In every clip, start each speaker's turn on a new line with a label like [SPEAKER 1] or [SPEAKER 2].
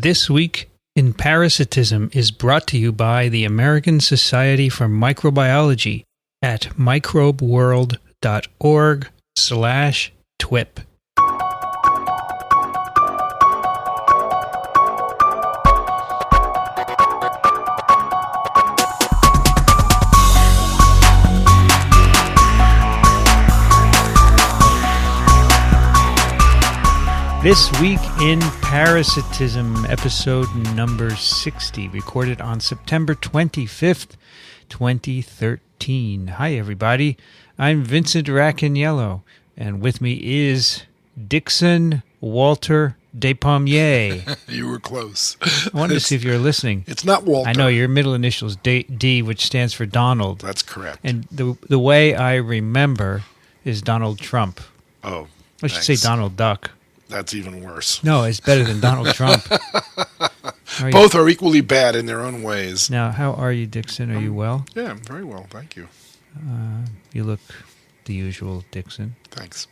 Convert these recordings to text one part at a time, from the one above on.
[SPEAKER 1] This Week in Parasitism is brought to you by the American Society for Microbiology at microbeworld.org/TWiP. This Week in Parasitism, episode number 60, recorded on September 25th, 2013. Hi, everybody. I'm Vincent Racaniello, and with me is Dickson Walter Despommier.
[SPEAKER 2] You were close.
[SPEAKER 1] I wanted to see if you're listening.
[SPEAKER 2] It's not Walter.
[SPEAKER 1] I know your middle initial is D, which stands for Donald.
[SPEAKER 2] That's correct.
[SPEAKER 1] And the way I remember is Donald Trump.
[SPEAKER 2] Oh,
[SPEAKER 1] I should say Donald Duck.
[SPEAKER 2] That's even worse.
[SPEAKER 1] No, it's better than Donald Trump.
[SPEAKER 2] Both are equally bad in their own ways.
[SPEAKER 1] Now, how are you, Dickson? Are you well?
[SPEAKER 2] Yeah, I'm very well, thank you.
[SPEAKER 1] You look the usual, Dickson.
[SPEAKER 2] Thanks.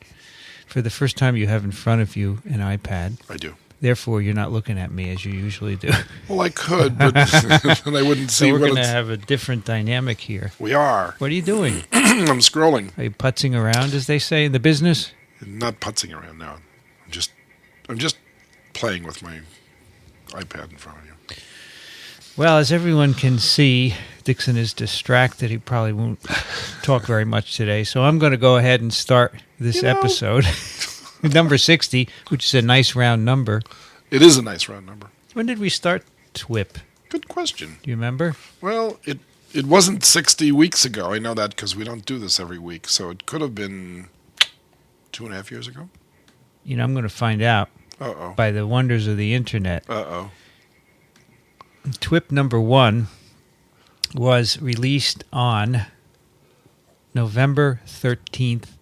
[SPEAKER 1] For the first time, you have in front of you an iPad.
[SPEAKER 2] I do.
[SPEAKER 1] Therefore, you're not looking at me as you usually do.
[SPEAKER 2] Well, I could, but then I wouldn't see
[SPEAKER 1] so
[SPEAKER 2] what
[SPEAKER 1] we're going to have a different dynamic here.
[SPEAKER 2] We are.
[SPEAKER 1] What are you doing?
[SPEAKER 2] I'm scrolling.
[SPEAKER 1] Are you putzing around, as they say in the business?
[SPEAKER 2] Not putzing around now. I'm just playing with my iPad in front of you.
[SPEAKER 1] Well, as everyone can see, Dickson is distracted. He probably won't talk very much today. So I'm going to go ahead and start this episode. Number 60, which is a nice round number.
[SPEAKER 2] It is a nice round number.
[SPEAKER 1] When did we start TWiP?
[SPEAKER 2] Good question.
[SPEAKER 1] Do you remember?
[SPEAKER 2] Well, it wasn't 60 weeks ago. I know that because we don't do this every week. So it could have been 2.5 years ago.
[SPEAKER 1] You know, I'm going to find out.
[SPEAKER 2] Uh-oh.
[SPEAKER 1] By the wonders of the internet.
[SPEAKER 2] Uh-oh.
[SPEAKER 1] TWiP number 1 was released on November 13th,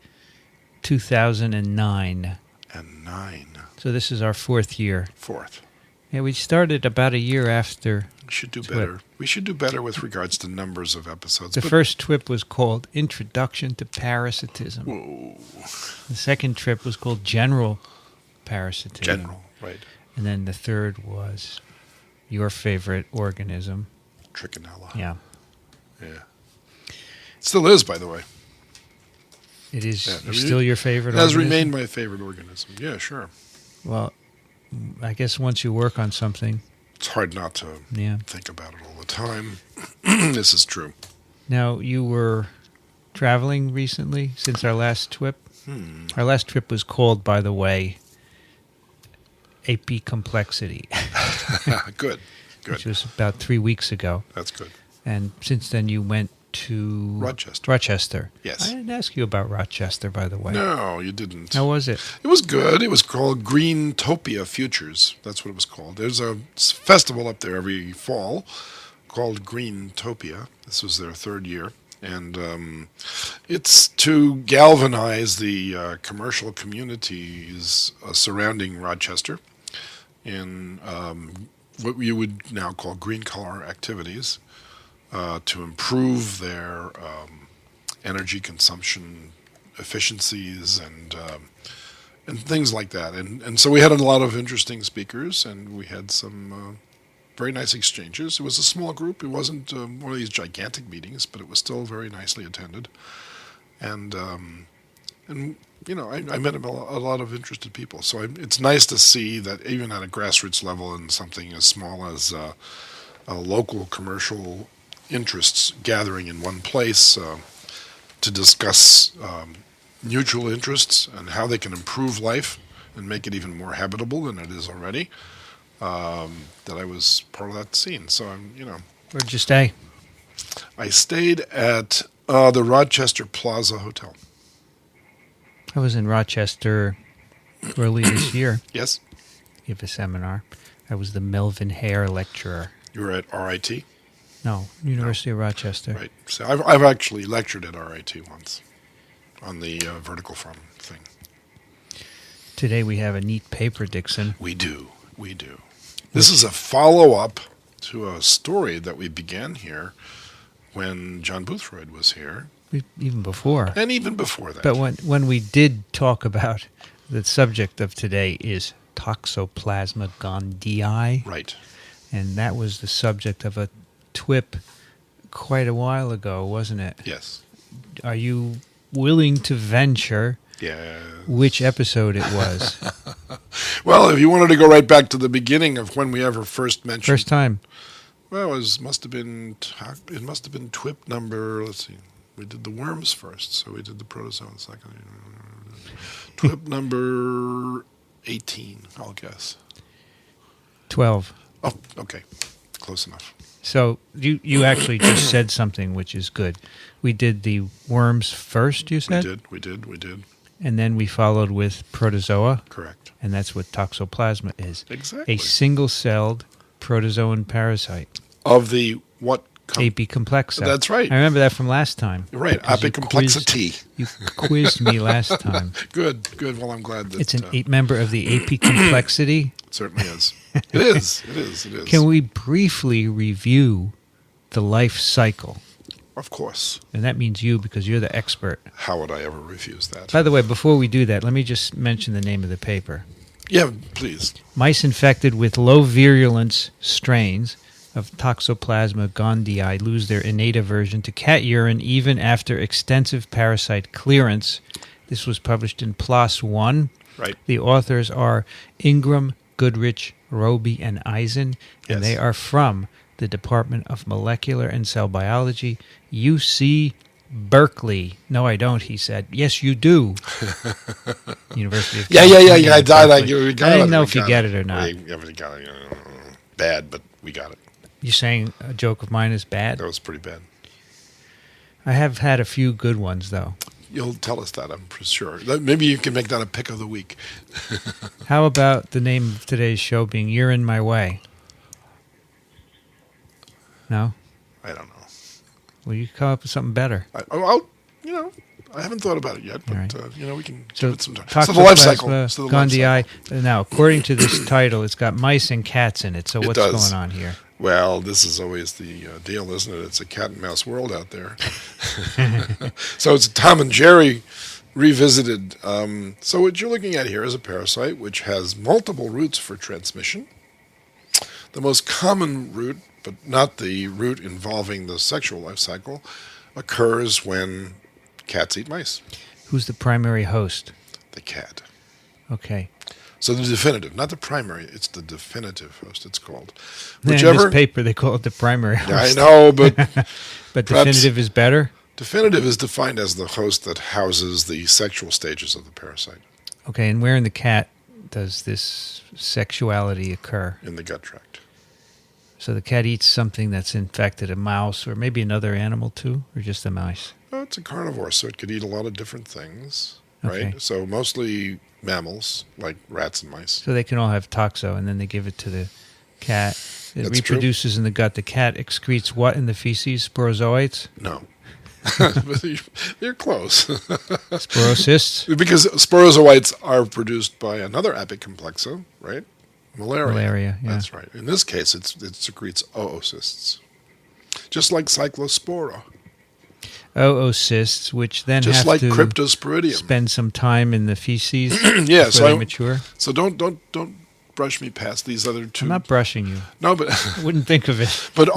[SPEAKER 1] 2009.
[SPEAKER 2] And 9.
[SPEAKER 1] So this is our 4th year.
[SPEAKER 2] 4th.
[SPEAKER 1] Yeah, we started about a year after.
[SPEAKER 2] We should do
[SPEAKER 1] TWiP.
[SPEAKER 2] better. We should do better with regards to numbers of episodes.
[SPEAKER 1] The first TWiP was called Introduction to Parasitism.
[SPEAKER 2] Whoa.
[SPEAKER 1] The second TWiP was called General Parasitism.
[SPEAKER 2] General, right.
[SPEAKER 1] And then the third was your favorite organism.
[SPEAKER 2] Trichinella.
[SPEAKER 1] Yeah.
[SPEAKER 2] Yeah. It still is, by the way.
[SPEAKER 1] It is
[SPEAKER 2] Yeah.
[SPEAKER 1] still your favorite
[SPEAKER 2] It has
[SPEAKER 1] organism?
[SPEAKER 2] remained my favorite organism. Yeah, sure.
[SPEAKER 1] Well, I guess once you work on something.
[SPEAKER 2] It's hard not to think about it all the time. This is true.
[SPEAKER 1] Now, you were traveling recently since our last TWiP. Our last TWiP was called, by the way, Apicomplexity.
[SPEAKER 2] Good.
[SPEAKER 1] Which was about 3 weeks ago.
[SPEAKER 2] That's good.
[SPEAKER 1] And since then you went to... Rochester.
[SPEAKER 2] Yes.
[SPEAKER 1] I didn't ask you about Rochester, by the way.
[SPEAKER 2] No, you didn't.
[SPEAKER 1] How was it?
[SPEAKER 2] It was good. It was called Greentopia Futures. That's what it was called. There's a festival up there every fall called Greentopia. This was their 3rd year. And it's to galvanize the commercial communities surrounding Rochester in what you would now call green collar activities to improve their energy consumption efficiencies and things like that. And so we had a lot of interesting speakers, and we had some very nice exchanges. It was a small group. It wasn't one of these gigantic meetings, but it was still very nicely attended. And you know, I met a lot of interested people. So it's nice to see that even at a grassroots level and something as small as a local commercial interests gathering in one place to discuss mutual interests and how they can improve life and make it even more habitable than it is already. That I was part of that scene. So
[SPEAKER 1] Where'd you stay?
[SPEAKER 2] I stayed at the Rochester Plaza Hotel.
[SPEAKER 1] I was in Rochester early this year.
[SPEAKER 2] Yes.
[SPEAKER 1] Give a seminar. I was the Melvin Hare lecturer.
[SPEAKER 2] You were at RIT?
[SPEAKER 1] No, University of Rochester.
[SPEAKER 2] Right. So I've actually lectured at RIT once on the vertical from thing.
[SPEAKER 1] Today we have a neat paper, Dickson.
[SPEAKER 2] We do. This is a follow-up to a story that we began here when John Boothroyd was here.
[SPEAKER 1] Even before.
[SPEAKER 2] And even before that.
[SPEAKER 1] But when we did talk about the subject of today is Toxoplasma gondii.
[SPEAKER 2] Right.
[SPEAKER 1] And that was the subject of a TWiP quite a while ago, wasn't it?
[SPEAKER 2] Yes.
[SPEAKER 1] Are you willing to venture which episode it was?
[SPEAKER 2] Well, if you wanted to go right back to the beginning of when we ever first mentioned...
[SPEAKER 1] First time.
[SPEAKER 2] Well, it must have been TWiP number, let's see, we did the worms first, so we did the protozoan second. TWiP number 18, I'll guess.
[SPEAKER 1] 12.
[SPEAKER 2] Oh, okay. Close enough.
[SPEAKER 1] So you actually just said something which is good. We did the worms first, you said?
[SPEAKER 2] We did.
[SPEAKER 1] And then we followed with protozoa.
[SPEAKER 2] Correct.
[SPEAKER 1] And that's what Toxoplasma is.
[SPEAKER 2] Exactly.
[SPEAKER 1] A single-celled protozoan parasite.
[SPEAKER 2] Of the what?
[SPEAKER 1] Apicomplexa.
[SPEAKER 2] That's right.
[SPEAKER 1] I remember that from last time.
[SPEAKER 2] Right, apicomplexity.
[SPEAKER 1] You quizzed me last time.
[SPEAKER 2] Good. Well, I'm glad that...
[SPEAKER 1] It's a member of the apicomplexity.
[SPEAKER 2] It certainly is. It is.
[SPEAKER 1] Can we briefly review the life cycle?
[SPEAKER 2] Of course.
[SPEAKER 1] And that means you, because you're the expert.
[SPEAKER 2] How would I ever refuse that?
[SPEAKER 1] By the way, before we do that, let me just mention the name of the paper.
[SPEAKER 2] Yeah, please.
[SPEAKER 1] Mice infected with low virulence strains of Toxoplasma gondii lose their innate aversion to cat urine even after extensive parasite clearance. This was published in PLOS One.
[SPEAKER 2] Right.
[SPEAKER 1] The authors are Ingram, Goodrich, Roby, and Eisen, and they are from the Department of Molecular and Cell Biology, UC Berkeley. No, I don't, he said. Yes, you do. University of California.
[SPEAKER 2] I
[SPEAKER 1] didn't know if you get it or not.
[SPEAKER 2] We got it. Bad, but we got it.
[SPEAKER 1] You're saying a joke of mine is bad?
[SPEAKER 2] That was pretty bad.
[SPEAKER 1] I have had a few good ones, though.
[SPEAKER 2] You'll tell us that, I'm sure. Maybe you can make that a pick of the week.
[SPEAKER 1] How about the name of today's show being You're in My Way? No?
[SPEAKER 2] I don't know.
[SPEAKER 1] Well, you come up with something better.
[SPEAKER 2] I haven't thought about it yet, but
[SPEAKER 1] right.
[SPEAKER 2] We can
[SPEAKER 1] give
[SPEAKER 2] it some time.
[SPEAKER 1] So
[SPEAKER 2] the life cycle.
[SPEAKER 1] Gondii. Now, according to this title, it's got mice and cats in it. So what's going on here?
[SPEAKER 2] Well, this is always the deal, isn't it? It's a cat and mouse world out there. So it's Tom and Jerry revisited. So what you're looking at here is a parasite which has multiple routes for transmission. The most common route, but not the route involving the sexual life cycle, occurs when cats eat mice.
[SPEAKER 1] Who's the primary host?
[SPEAKER 2] The cat.
[SPEAKER 1] Okay.
[SPEAKER 2] So the definitive, not the primary, it's the definitive host, it's called.
[SPEAKER 1] In this paper, they call it the primary host.
[SPEAKER 2] I know, but...
[SPEAKER 1] But definitive is better?
[SPEAKER 2] Definitive is defined as the host that houses the sexual stages of the parasite.
[SPEAKER 1] Okay, and where in the cat does this sexuality occur?
[SPEAKER 2] In the gut tract.
[SPEAKER 1] So the cat eats something that's infected, a mouse, or maybe another animal too, or just a mouse?
[SPEAKER 2] Well, it's a carnivore, so it could eat a lot of different things,
[SPEAKER 1] okay.
[SPEAKER 2] Right? So mostly mammals, like rats and mice.
[SPEAKER 1] So they can all have toxo, and then they give it to the cat. It
[SPEAKER 2] That's
[SPEAKER 1] reproduces in the gut. The cat excretes what in the feces? Sporozoites?
[SPEAKER 2] No. You're close.
[SPEAKER 1] Sporocysts?
[SPEAKER 2] Because sporozoites are produced by another apicomplexa, right? Malaria,
[SPEAKER 1] yeah.
[SPEAKER 2] That's right. In this case, it secretes oocysts, just like cyclospora.
[SPEAKER 1] Oocysts, which then
[SPEAKER 2] just
[SPEAKER 1] have
[SPEAKER 2] like
[SPEAKER 1] to
[SPEAKER 2] cryptosporidium.
[SPEAKER 1] Spend some time in the feces
[SPEAKER 2] yeah,
[SPEAKER 1] before they mature.
[SPEAKER 2] So don't brush me past these other two.
[SPEAKER 1] I'm not brushing you.
[SPEAKER 2] No, but
[SPEAKER 1] I wouldn't think of it.
[SPEAKER 2] But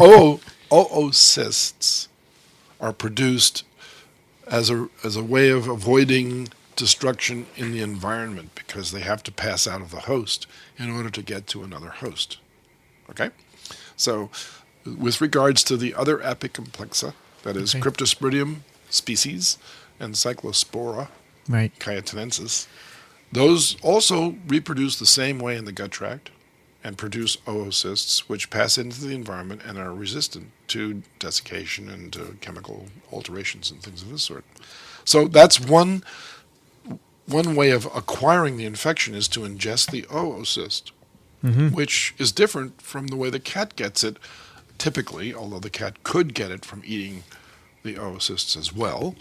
[SPEAKER 2] oocysts are produced as a way of avoiding destruction in the environment because they have to pass out of the host in order to get to another host. Okay? So with regards to the other apicomplexa, that is Cryptosporidium species and Cyclospora cayetanensis, those also reproduce the same way in the gut tract and produce oocysts, which pass into the environment and are resistant to desiccation and to chemical alterations and things of this sort. So that's one way of acquiring the infection is to ingest the oocyst, which is different from the way the cat gets it typically, although the cat could get it from eating the oocysts as well.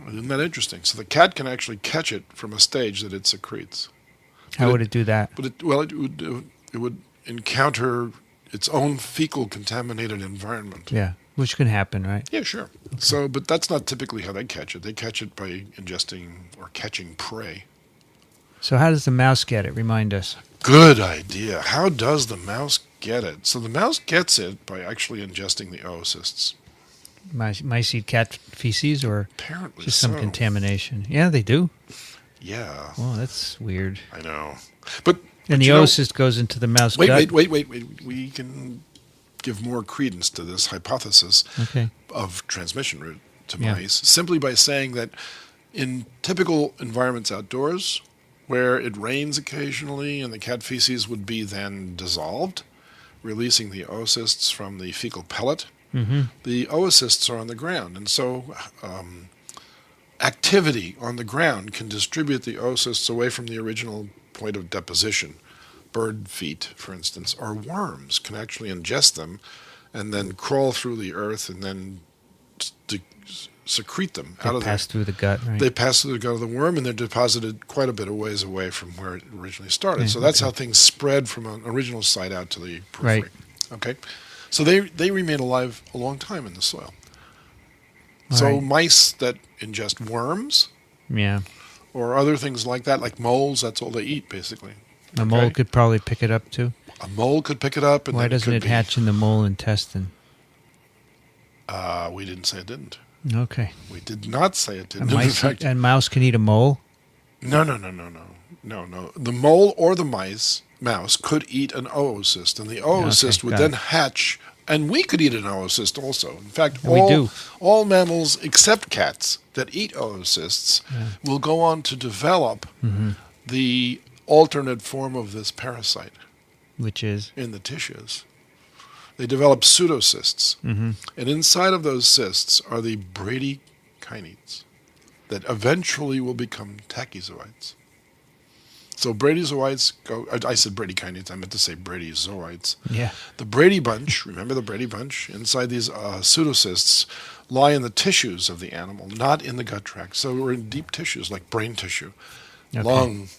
[SPEAKER 2] Isn't that interesting? So the cat can actually catch it from a stage that it secretes.
[SPEAKER 1] How would it do that?
[SPEAKER 2] But it would encounter its own fecal contaminated environment.
[SPEAKER 1] Yeah, which can happen, right?
[SPEAKER 2] Yeah, sure. Okay. So, but that's not typically how they catch it. They catch it by ingesting or catching prey.
[SPEAKER 1] So how does the mouse get it? Remind us.
[SPEAKER 2] Good idea. How does the mouse get it? So the mouse gets it by actually ingesting the oocysts.
[SPEAKER 1] Mice eat cat feces or
[SPEAKER 2] Apparently
[SPEAKER 1] just
[SPEAKER 2] so.
[SPEAKER 1] some contamination? Yeah, they do.
[SPEAKER 2] Yeah.
[SPEAKER 1] Well, that's weird.
[SPEAKER 2] I know. But
[SPEAKER 1] And the oocyst goes into the mouse gut.
[SPEAKER 2] Wait. We can give more credence to this hypothesis of transmission route to mice simply by saying that in typical environments outdoors, where it rains occasionally and the cat feces would be then dissolved, releasing the oocysts from the fecal pellet, the oocysts are on the ground. And so activity on the ground can distribute the oocysts away from the original point of deposition. Bird feet, for instance, or worms can actually ingest them and then crawl through the earth and then secrete them out of there.
[SPEAKER 1] They pass through the gut, right?
[SPEAKER 2] They pass through the gut of the worm, and they're deposited quite a bit of ways away from where it originally started. So that's how things spread from an original site out to the periphery.
[SPEAKER 1] Right.
[SPEAKER 2] Okay? So they remain alive a long time in the soil. So mice that ingest worms or other things like that, like moles, that's all they eat, basically.
[SPEAKER 1] A mole could probably pick it up, too?
[SPEAKER 2] A mole could pick it up. And
[SPEAKER 1] why doesn't it hatch in the mole intestine?
[SPEAKER 2] We didn't say it didn't.
[SPEAKER 1] Okay.
[SPEAKER 2] We did not say it didn't.
[SPEAKER 1] And mouse can eat a mole?
[SPEAKER 2] No. The mole or the mouse could eat an oocyst, and the oocyst would then hatch, and we could eat an oocyst also. In fact, all mammals except cats that eat oocysts will go on to develop the alternate form of this parasite.
[SPEAKER 1] Which is?
[SPEAKER 2] In the tissues. They develop pseudocysts. And inside of those cysts are the bradykinates that eventually will become tachyzoites. So bradyzoites go... I said bradykinates. I meant to say bradyzoites.
[SPEAKER 1] Yeah.
[SPEAKER 2] The Brady bunch, remember the Brady bunch? Inside these pseudocysts lie in the tissues of the animal, not in the gut tract. So we're in deep tissues like brain tissue, lung,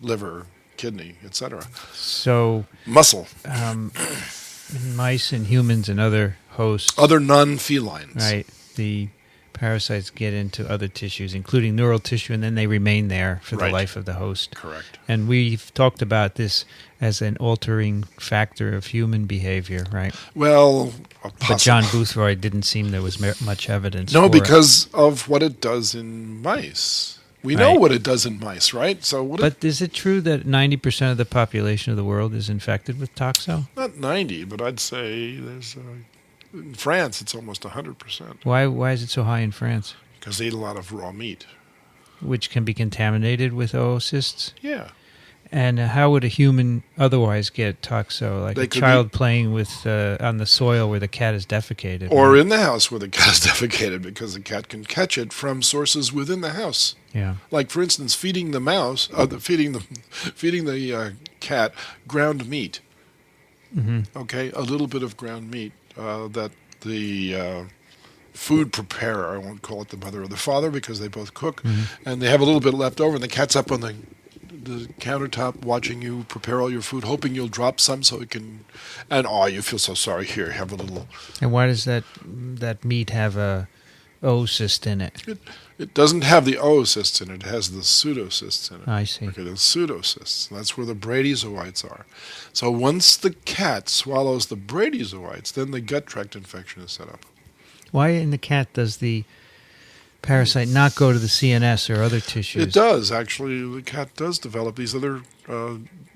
[SPEAKER 2] liver, kidney, etc.
[SPEAKER 1] So...
[SPEAKER 2] muscle.
[SPEAKER 1] Mice and humans and other hosts.
[SPEAKER 2] Other non-felines.
[SPEAKER 1] Right. The parasites get into other tissues, including neural tissue, and then they remain there for the life of the host.
[SPEAKER 2] Correct.
[SPEAKER 1] And we've talked about this as an altering factor of human behavior, right?
[SPEAKER 2] Well,
[SPEAKER 1] but John Boothroyd didn't seem there was much evidence
[SPEAKER 2] for
[SPEAKER 1] because
[SPEAKER 2] of what it does in mice. We know what it does in mice, right? But
[SPEAKER 1] is it true that 90% of the population of the world is infected with toxo?
[SPEAKER 2] Not 90, but I'd say there's... in France, it's almost 100%.
[SPEAKER 1] Why is it so high in France?
[SPEAKER 2] Because they eat a lot of raw meat.
[SPEAKER 1] Which can be contaminated with oocysts?
[SPEAKER 2] Yeah.
[SPEAKER 1] And how would a human otherwise get toxo? Like a child playing with on the soil where the cat is defecated.
[SPEAKER 2] Or in the house where the cat is defecated, because the cat can catch it from sources within the house.
[SPEAKER 1] Yeah.
[SPEAKER 2] Like, for instance, feeding the mouse, feeding the cat ground meat. Okay, a little bit of ground meat that the food preparer, I won't call it the mother or the father because they both cook, and they have a little bit left over, and the cat's up on the countertop watching you prepare all your food, hoping you'll drop some so it can, and you feel so sorry, here, have a little.
[SPEAKER 1] And why does that meat have a oocyst in it?
[SPEAKER 2] It doesn't have the oocysts in it. It has the pseudocysts in it.
[SPEAKER 1] I see.
[SPEAKER 2] Okay, the pseudocysts. That's where the bradyzoites are. So once the cat swallows the bradyzoites, then the gut tract infection is set up.
[SPEAKER 1] Why in the cat does the parasite not go to the CNS or other tissues?
[SPEAKER 2] It does, actually. The cat does develop these other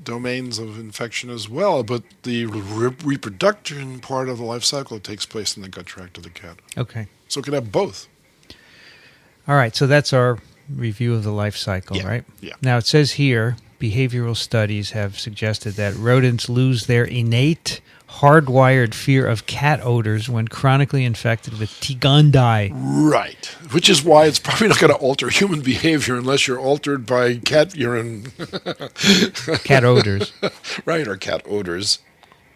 [SPEAKER 2] domains of infection as well, but the reproduction part of the life cycle takes place in the gut tract of the cat.
[SPEAKER 1] Okay.
[SPEAKER 2] So it can have both.
[SPEAKER 1] All right, so that's our review of the life cycle, right?
[SPEAKER 2] Yeah.
[SPEAKER 1] Now, it says here, behavioral studies have suggested that rodents lose their innate, hardwired fear of cat odors when chronically infected with gondii.
[SPEAKER 2] Right, which is why it's probably not going to alter human behavior unless you're altered by cat urine.
[SPEAKER 1] Cat odors.
[SPEAKER 2] Right, or cat odors.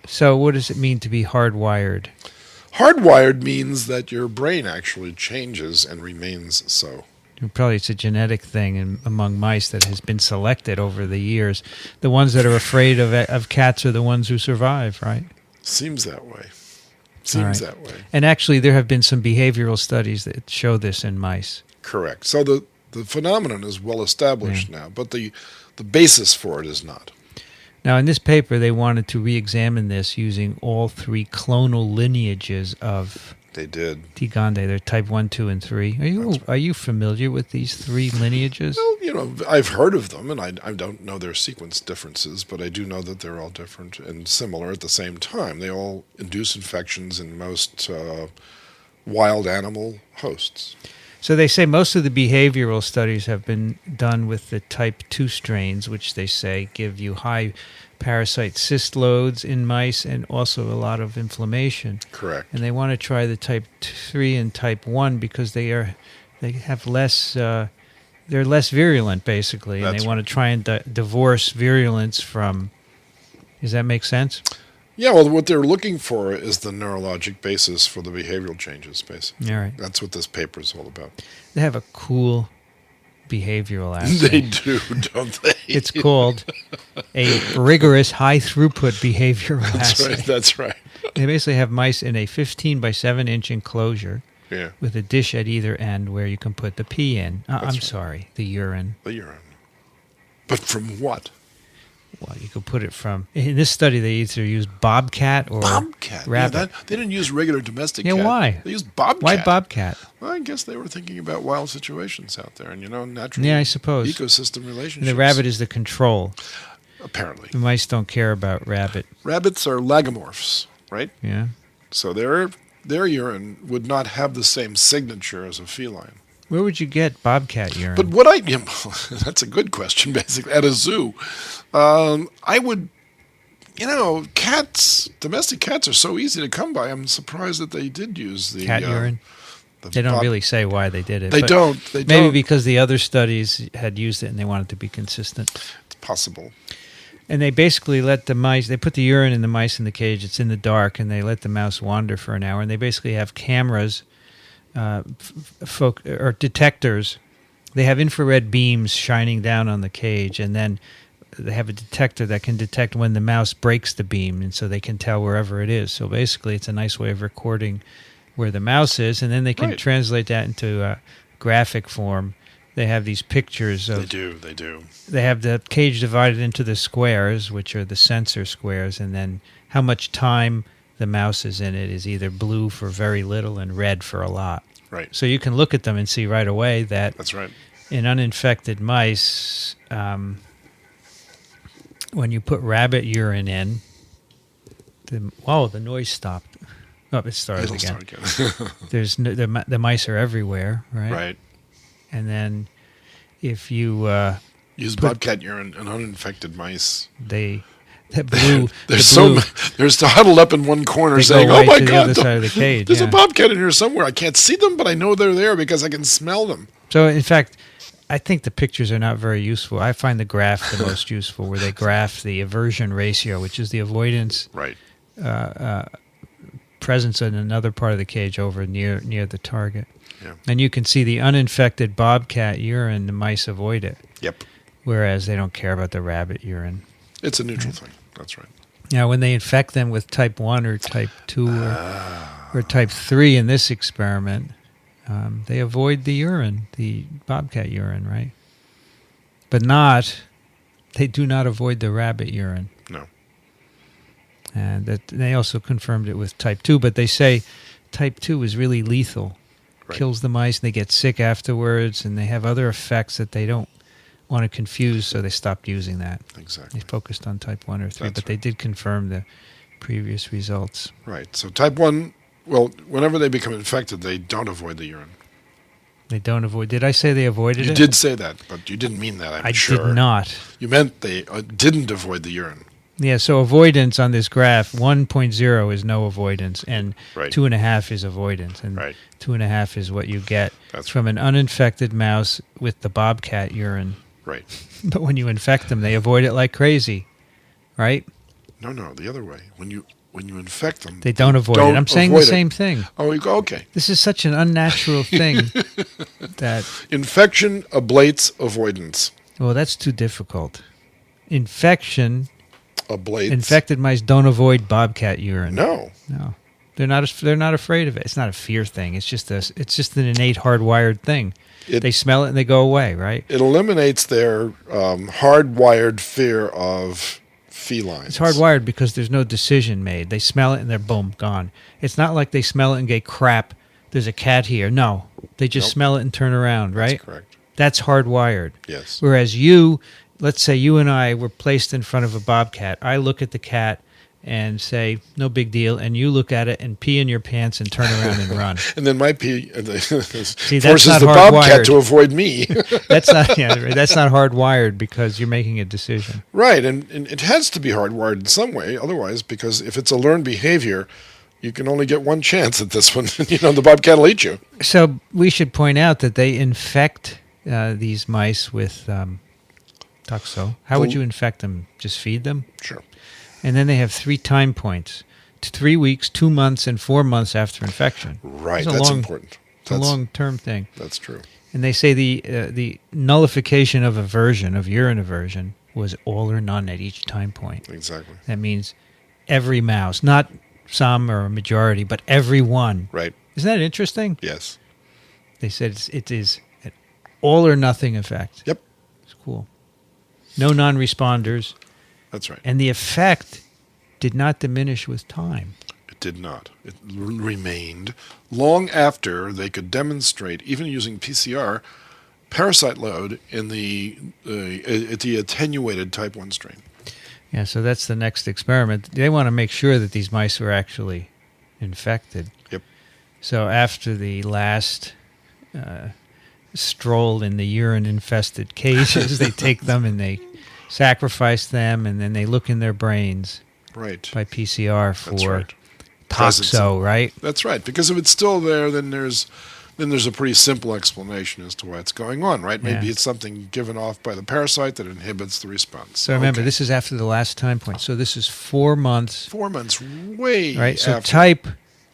[SPEAKER 1] So what does it mean to be hardwired?
[SPEAKER 2] Hardwired means that your brain actually changes and remains so.
[SPEAKER 1] Probably it's a genetic thing among mice that has been selected over the years. The ones that are afraid of cats are the ones who survive, right?
[SPEAKER 2] Seems that way. That way.
[SPEAKER 1] And actually, there have been some behavioral studies that show this in mice.
[SPEAKER 2] Correct. So the phenomenon is well established now, but the The basis for it is not.
[SPEAKER 1] Now, in this paper, they wanted to re-examine this using all three clonal lineages of
[SPEAKER 2] They did.
[SPEAKER 1] T. gondii. They're type 1, 2, and 3. Are you familiar with these three lineages?
[SPEAKER 2] Well, I've heard of them, and I don't know their sequence differences, but I do know that they're all different and similar at the same time. They all induce infections in most wild animal hosts.
[SPEAKER 1] So they say most of the behavioral studies have been done with the type 2 strains, which they say give you high parasite cyst loads in mice and also a lot of inflammation.
[SPEAKER 2] Correct.
[SPEAKER 1] And they want to try the type 3 and type 1 because they have less they're less virulent basically, and they want to try and divorce virulence from. Does that make sense?
[SPEAKER 2] Yeah, well, what they're looking for is the neurologic basis for the behavioral changes, basically.
[SPEAKER 1] All right.
[SPEAKER 2] That's what this paper is all about.
[SPEAKER 1] They have a cool behavioral assay.
[SPEAKER 2] They do, don't they?
[SPEAKER 1] It's called a rigorous high-throughput behavioral assay.
[SPEAKER 2] That's right.
[SPEAKER 1] They basically have mice in a 15 by 7 inch enclosure
[SPEAKER 2] Yeah.
[SPEAKER 1] with a dish at either end where you can put the pee in. Sorry, the urine.
[SPEAKER 2] The urine. But from what?
[SPEAKER 1] Well, you could put it from... In this study, they either used bobcat or rabbit.
[SPEAKER 2] Yeah, they didn't use regular domestic cat.
[SPEAKER 1] Yeah, why?
[SPEAKER 2] They used bobcat.
[SPEAKER 1] Why bobcat?
[SPEAKER 2] Well, I guess they were thinking about wild situations out there and, natural
[SPEAKER 1] Yeah, I suppose.
[SPEAKER 2] ecosystem relationships.
[SPEAKER 1] And the rabbit is the control.
[SPEAKER 2] Apparently.
[SPEAKER 1] The mice don't care about rabbit.
[SPEAKER 2] Rabbits are lagomorphs, right?
[SPEAKER 1] Yeah.
[SPEAKER 2] So their urine would not have the same signature as a feline.
[SPEAKER 1] Where would you get bobcat urine?
[SPEAKER 2] But that's a good question, basically. At a zoo, I would, domestic cats are so easy to come by. I'm surprised that they did use the
[SPEAKER 1] cat urine. They don't really say why they did it.
[SPEAKER 2] They don't.
[SPEAKER 1] Maybe because the other studies had used it and they wanted to be consistent.
[SPEAKER 2] It's possible.
[SPEAKER 1] And they basically let the mice, they put the urine in the mice in the cage, it's in the dark, and they let the mouse wander for an hour. And they basically have cameras, or detectors. They have infrared beams shining down on the cage, and then they have a detector that can detect when the mouse breaks the beam, and so they can tell wherever it is. So basically, it's a nice way of recording where the mouse is, and then they can translate that into graphic form. They have these pictures of...
[SPEAKER 2] They do.
[SPEAKER 1] They have the cage divided into the squares, which are the sensor squares, and then how much time the mouse is in it is either blue for very little and red for a lot.
[SPEAKER 2] Right.
[SPEAKER 1] So you can look at them and see right away that...
[SPEAKER 2] That's right.
[SPEAKER 1] In uninfected mice, when you put rabbit urine in, the noise stopped. Oh, it started again. There's the mice are everywhere, right?
[SPEAKER 2] Right.
[SPEAKER 1] And then if you
[SPEAKER 2] use bobcat urine in uninfected mice,
[SPEAKER 1] they're
[SPEAKER 2] huddled up in one corner saying,
[SPEAKER 1] right,
[SPEAKER 2] "Oh my
[SPEAKER 1] to
[SPEAKER 2] God,
[SPEAKER 1] the other side of the cage.
[SPEAKER 2] There's a bobcat in here somewhere. I can't see them, but I know they're there because I can smell them."
[SPEAKER 1] So, in fact, I think the pictures are not very useful. I find the graph the most useful, where they graph the aversion ratio, which is the avoidance presence in another part of the cage over near the target.
[SPEAKER 2] Yeah.
[SPEAKER 1] And you can see the uninfected bobcat urine, the mice avoid it.
[SPEAKER 2] Yep.
[SPEAKER 1] Whereas they don't care about the rabbit urine.
[SPEAKER 2] It's a neutral thing. That's right.
[SPEAKER 1] Now, when they infect them with type 1 or type 2 or type 3 in this experiment, they avoid the urine, the bobcat urine, right? But they do not avoid the rabbit urine.
[SPEAKER 2] No.
[SPEAKER 1] And that they also confirmed it with type 2, but they say type 2 is really lethal. Right. Kills the mice, and they get sick afterwards, and they have other effects that they don't want to confuse, so they stopped using that.
[SPEAKER 2] Exactly.
[SPEAKER 1] They focused on type 1 or 3, but they did confirm the previous results.
[SPEAKER 2] Right. So type 1, well, whenever they become infected, they don't avoid the urine.
[SPEAKER 1] They don't avoid... Did I say they avoided it?
[SPEAKER 2] You did say that, but you didn't mean that, I'm sure.
[SPEAKER 1] I did not.
[SPEAKER 2] You meant they didn't avoid the urine.
[SPEAKER 1] Yeah, so avoidance on this graph, 1.0 is no avoidance, and 2.5 is avoidance, and 2.5 is what you get from an uninfected mouse with the bobcat urine.
[SPEAKER 2] Right.
[SPEAKER 1] But when you infect them, they avoid it like crazy, right?
[SPEAKER 2] No, the other way. When you infect them,
[SPEAKER 1] they don't avoid it. I'm saying the same thing.
[SPEAKER 2] Oh, okay.
[SPEAKER 1] This is such an unnatural thing that...
[SPEAKER 2] Infection ablates avoidance.
[SPEAKER 1] Well, that's too difficult. Infection...
[SPEAKER 2] Ablates.
[SPEAKER 1] Infected mice don't avoid bobcat urine.
[SPEAKER 2] No.
[SPEAKER 1] They're not afraid of it. It's not a fear thing. It's just an innate hardwired thing. They smell it and they go away, right?
[SPEAKER 2] It eliminates their hardwired fear of felines.
[SPEAKER 1] It's hardwired because there's no decision made. They smell it and they're boom, gone. It's not like they smell it and get crap. There's a cat here. No, they just smell it and turn around, right?
[SPEAKER 2] That's correct.
[SPEAKER 1] That's hardwired.
[SPEAKER 2] Yes.
[SPEAKER 1] Whereas let's say you and I were placed in front of a bobcat. I look at the cat and say, no big deal, and you look at it and pee in your pants and turn around and run.
[SPEAKER 2] And then my pee
[SPEAKER 1] See,
[SPEAKER 2] forces the bobcat to avoid me.
[SPEAKER 1] That's not hardwired because you're making a decision.
[SPEAKER 2] Right, and it has to be hardwired in some way, otherwise, because if it's a learned behavior, you can only get one chance at this one. The bobcat will eat you.
[SPEAKER 1] So we should point out that they infect these mice with toxo. How would you infect them? Just feed them?
[SPEAKER 2] Sure.
[SPEAKER 1] And then they have 3 time points: 3 weeks, 2 months, and 4 months after infection.
[SPEAKER 2] Right, that's important.
[SPEAKER 1] It's a long-term thing.
[SPEAKER 2] That's true.
[SPEAKER 1] And they say the nullification of urine aversion, was all or none at each time point.
[SPEAKER 2] Exactly.
[SPEAKER 1] That means every mouse, not some or a majority, but every one.
[SPEAKER 2] Right.
[SPEAKER 1] Isn't that interesting?
[SPEAKER 2] Yes.
[SPEAKER 1] They said it is an all or nothing effect.
[SPEAKER 2] Yep.
[SPEAKER 1] It's cool. No non-responders.
[SPEAKER 2] That's right.
[SPEAKER 1] And the effect did not diminish with time.
[SPEAKER 2] It did not. It remained long after they could demonstrate, even using PCR, parasite load in the attenuated type 1 strain.
[SPEAKER 1] Yeah, so that's the next experiment. They want to make sure that these mice were actually infected.
[SPEAKER 2] Yep.
[SPEAKER 1] So after the last stroll in the urine-infested cages, they take them and they sacrifice them, and then they look in their brains by PCR for toxo, right?
[SPEAKER 2] That's right. Because if it's still there, then there's a pretty simple explanation as to why it's going on, right? Maybe it's something given off by the parasite that inhibits the response.
[SPEAKER 1] So remember, this is after the last time point. So this is 4 months.
[SPEAKER 2] 4 months, way
[SPEAKER 1] right. So
[SPEAKER 2] after.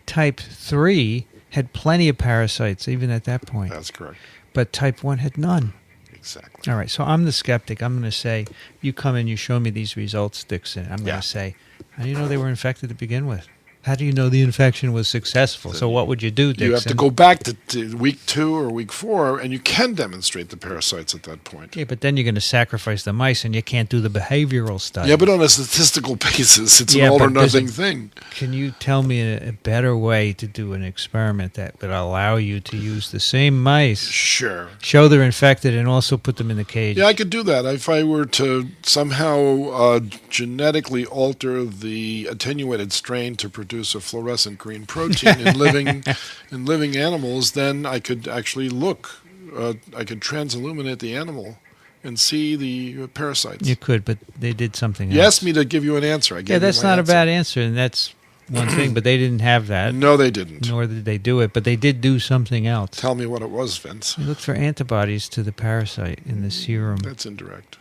[SPEAKER 1] type 3 had plenty of parasites even at that point.
[SPEAKER 2] That's correct.
[SPEAKER 1] But type 1 had none.
[SPEAKER 2] Exactly.
[SPEAKER 1] All right, so I'm the skeptic. I'm going to say, you come and you show me these results, Dickson. I'm going to say, how do you know they were infected to begin with? How do you know the infection was successful? So what would you do, Dickson?
[SPEAKER 2] You have to go back to week 2 or week 4, and you can demonstrate the parasites at that point.
[SPEAKER 1] Yeah, but then you're going to sacrifice the mice, and you can't do the behavioral study.
[SPEAKER 2] Yeah, but on a statistical basis, it's an all-or-nothing thing.
[SPEAKER 1] Can you tell me a better way to do an experiment that would allow you to use the same mice?
[SPEAKER 2] Sure.
[SPEAKER 1] Show they're infected and also put them in the cage.
[SPEAKER 2] Yeah, I could do that. If I were to somehow genetically alter the attenuated strain to produce a fluorescent green protein in living animals, then I could actually look. I could transilluminate the animal and see the parasites.
[SPEAKER 1] You could, but they did something else.
[SPEAKER 2] You asked me to give you an answer. I gave
[SPEAKER 1] that's
[SPEAKER 2] you my
[SPEAKER 1] not
[SPEAKER 2] answer.
[SPEAKER 1] a bad answer, and that's one thing, but they didn't have that.
[SPEAKER 2] No, they didn't.
[SPEAKER 1] Nor did they do it, but they did do something else.
[SPEAKER 2] Tell me what it was, Vince.
[SPEAKER 1] They looked for antibodies to the parasite in the serum.
[SPEAKER 2] That's indirect.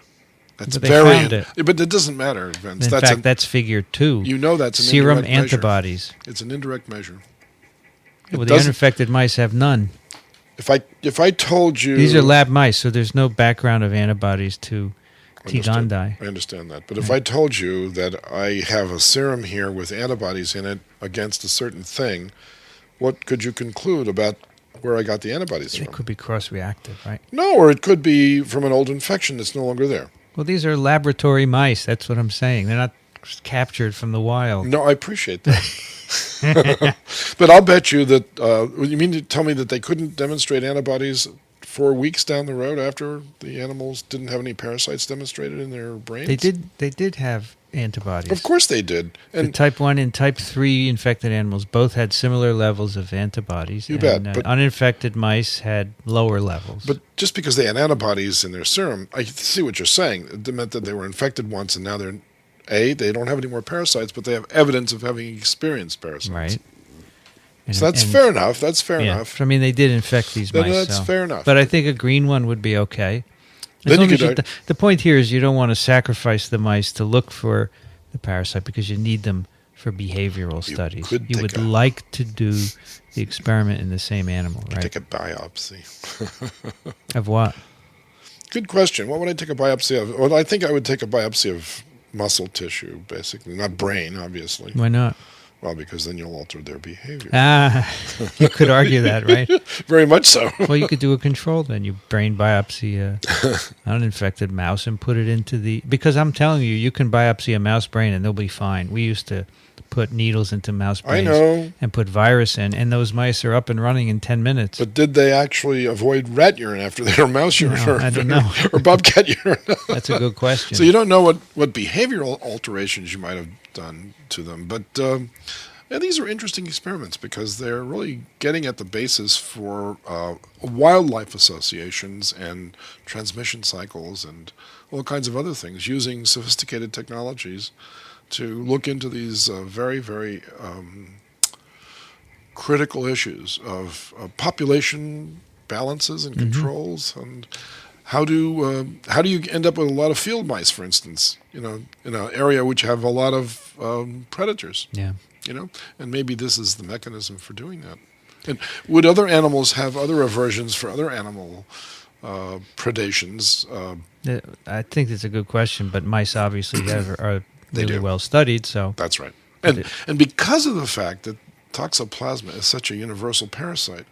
[SPEAKER 2] That's
[SPEAKER 1] but they found it.
[SPEAKER 2] But it doesn't matter, Vince.
[SPEAKER 1] In fact, that's figure 2.
[SPEAKER 2] You know that's an
[SPEAKER 1] serum
[SPEAKER 2] indirect measure.
[SPEAKER 1] antibodies.
[SPEAKER 2] It's an indirect measure.
[SPEAKER 1] Well, the uninfected mice have none.
[SPEAKER 2] If I told you...
[SPEAKER 1] These are lab mice, so there's no background of antibodies to T. gondii.
[SPEAKER 2] I understand that. But if I told you that I have a serum here with antibodies in it against a certain thing, what could you conclude about where I got the antibodies from?
[SPEAKER 1] It could be cross-reactive, right?
[SPEAKER 2] No, or it could be from an old infection that's no longer there.
[SPEAKER 1] Well, these are laboratory mice. That's what I'm saying. They're not captured from the wild.
[SPEAKER 2] No, I appreciate that. But I'll bet you that, you mean to tell me that they couldn't demonstrate antibodies 4 weeks down the road after the animals didn't have any parasites demonstrated in their brains?
[SPEAKER 1] They did have antibodies.
[SPEAKER 2] Of course they did. And
[SPEAKER 1] the type 1 and type 3 infected animals both had similar levels of antibodies.
[SPEAKER 2] You bet. But
[SPEAKER 1] uninfected mice had lower levels.
[SPEAKER 2] But just because they had antibodies in their serum, I see what you're saying. It meant that they were infected once and now they don't have any more parasites, but they have evidence of having experienced parasites.
[SPEAKER 1] Right.
[SPEAKER 2] So that's fair enough. That's fair enough.
[SPEAKER 1] I mean, they did infect these mice.
[SPEAKER 2] That's fair enough.
[SPEAKER 1] But I think a green one would be okay.
[SPEAKER 2] The
[SPEAKER 1] point here is you don't want to sacrifice the mice to look for the parasite because you need them for behavioral studies. You would like to do the experiment in the same animal, right?
[SPEAKER 2] Take a biopsy.
[SPEAKER 1] Of what?
[SPEAKER 2] Good question. What would I take a biopsy of? Well, I think I would take a biopsy of muscle tissue, basically. Not brain, obviously.
[SPEAKER 1] Why not?
[SPEAKER 2] Well, because then you'll alter their behavior.
[SPEAKER 1] You could argue that, right?
[SPEAKER 2] Very much so.
[SPEAKER 1] Well, you could do a control then. You brain biopsy an uninfected mouse and put it into the... Because I'm telling you, you can biopsy a mouse brain and they'll be fine. We used to put needles into mouse brains and put virus in, and those mice are up and running in 10 minutes.
[SPEAKER 2] But did they actually avoid rat urine after they were mouse urine?
[SPEAKER 1] No, I don't know.
[SPEAKER 2] Or bobcat urine?
[SPEAKER 1] That's a good question.
[SPEAKER 2] So you don't know what behavioral alterations you might have done to them. But these are interesting experiments because they're really getting at the basis for wildlife associations and transmission cycles and all kinds of other things using sophisticated technologies to look into these very, very critical issues of population balances and controls, and how do you end up with a lot of field mice, for instance, in an area which have a lot of predators.
[SPEAKER 1] Yeah.
[SPEAKER 2] And maybe this is the mechanism for doing that. And would other animals have other aversions for other animal predations?
[SPEAKER 1] I think that's a good question, but mice obviously are really well studied. So
[SPEAKER 2] that's right. And because of the fact that Toxoplasma is such a universal parasite,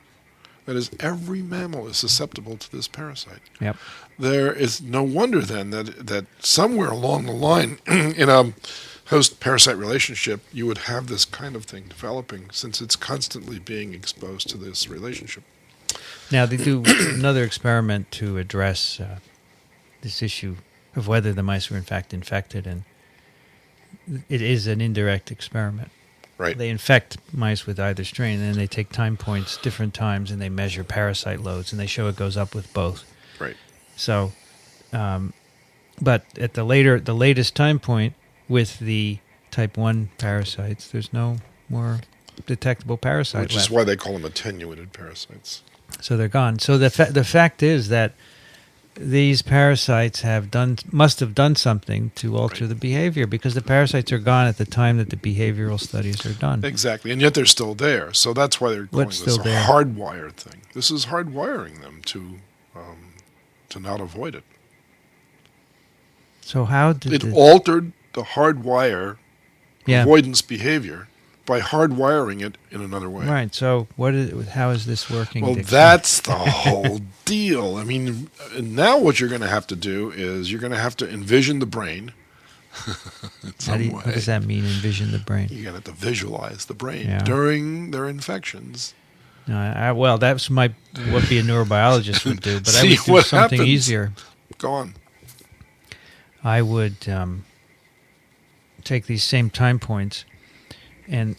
[SPEAKER 2] that is, every mammal is susceptible to this parasite.
[SPEAKER 1] Yep.
[SPEAKER 2] There is no wonder then that somewhere along the line in a host-parasite relationship, you would have this kind of thing developing, since it's constantly being exposed to this relationship.
[SPEAKER 1] Now, they do another experiment to address this issue of whether the mice were in fact infected, and it is an indirect experiment.
[SPEAKER 2] Right.
[SPEAKER 1] They infect mice with either strain, and then they take time points different times, and they measure parasite loads, and they show it goes up with both.
[SPEAKER 2] Right.
[SPEAKER 1] So, but at the latest time point with the type 1 parasites, there's no more detectable parasite
[SPEAKER 2] Which
[SPEAKER 1] left.
[SPEAKER 2] is why they call them attenuated parasites.
[SPEAKER 1] So they're gone. So the fact is that these parasites must have done something to alter the behavior, because the parasites are gone at the time that the behavioral studies are done.
[SPEAKER 2] Exactly, and yet they're still there. So that's why they're calling
[SPEAKER 1] What's
[SPEAKER 2] this
[SPEAKER 1] still
[SPEAKER 2] a
[SPEAKER 1] there?
[SPEAKER 2] hardwired thing. This is hardwiring them to not avoid it.
[SPEAKER 1] So how did
[SPEAKER 2] it altered the hardwire
[SPEAKER 1] Yeah.
[SPEAKER 2] avoidance behavior by hardwiring it in another way.
[SPEAKER 1] Right. So how is this working?
[SPEAKER 2] Well,
[SPEAKER 1] Dickson?
[SPEAKER 2] that's the whole deal. I mean, now what you're going to have to do is you're going to have to envision the brain in some way.
[SPEAKER 1] What does that mean, envision the brain?
[SPEAKER 2] You're going to have to visualize the brain
[SPEAKER 1] Yeah.
[SPEAKER 2] during their infections.
[SPEAKER 1] Well, that's what a neurobiologist would do, but I
[SPEAKER 2] See
[SPEAKER 1] would do
[SPEAKER 2] what
[SPEAKER 1] something
[SPEAKER 2] happens.
[SPEAKER 1] easier.
[SPEAKER 2] Go on.
[SPEAKER 1] I would take these same time points and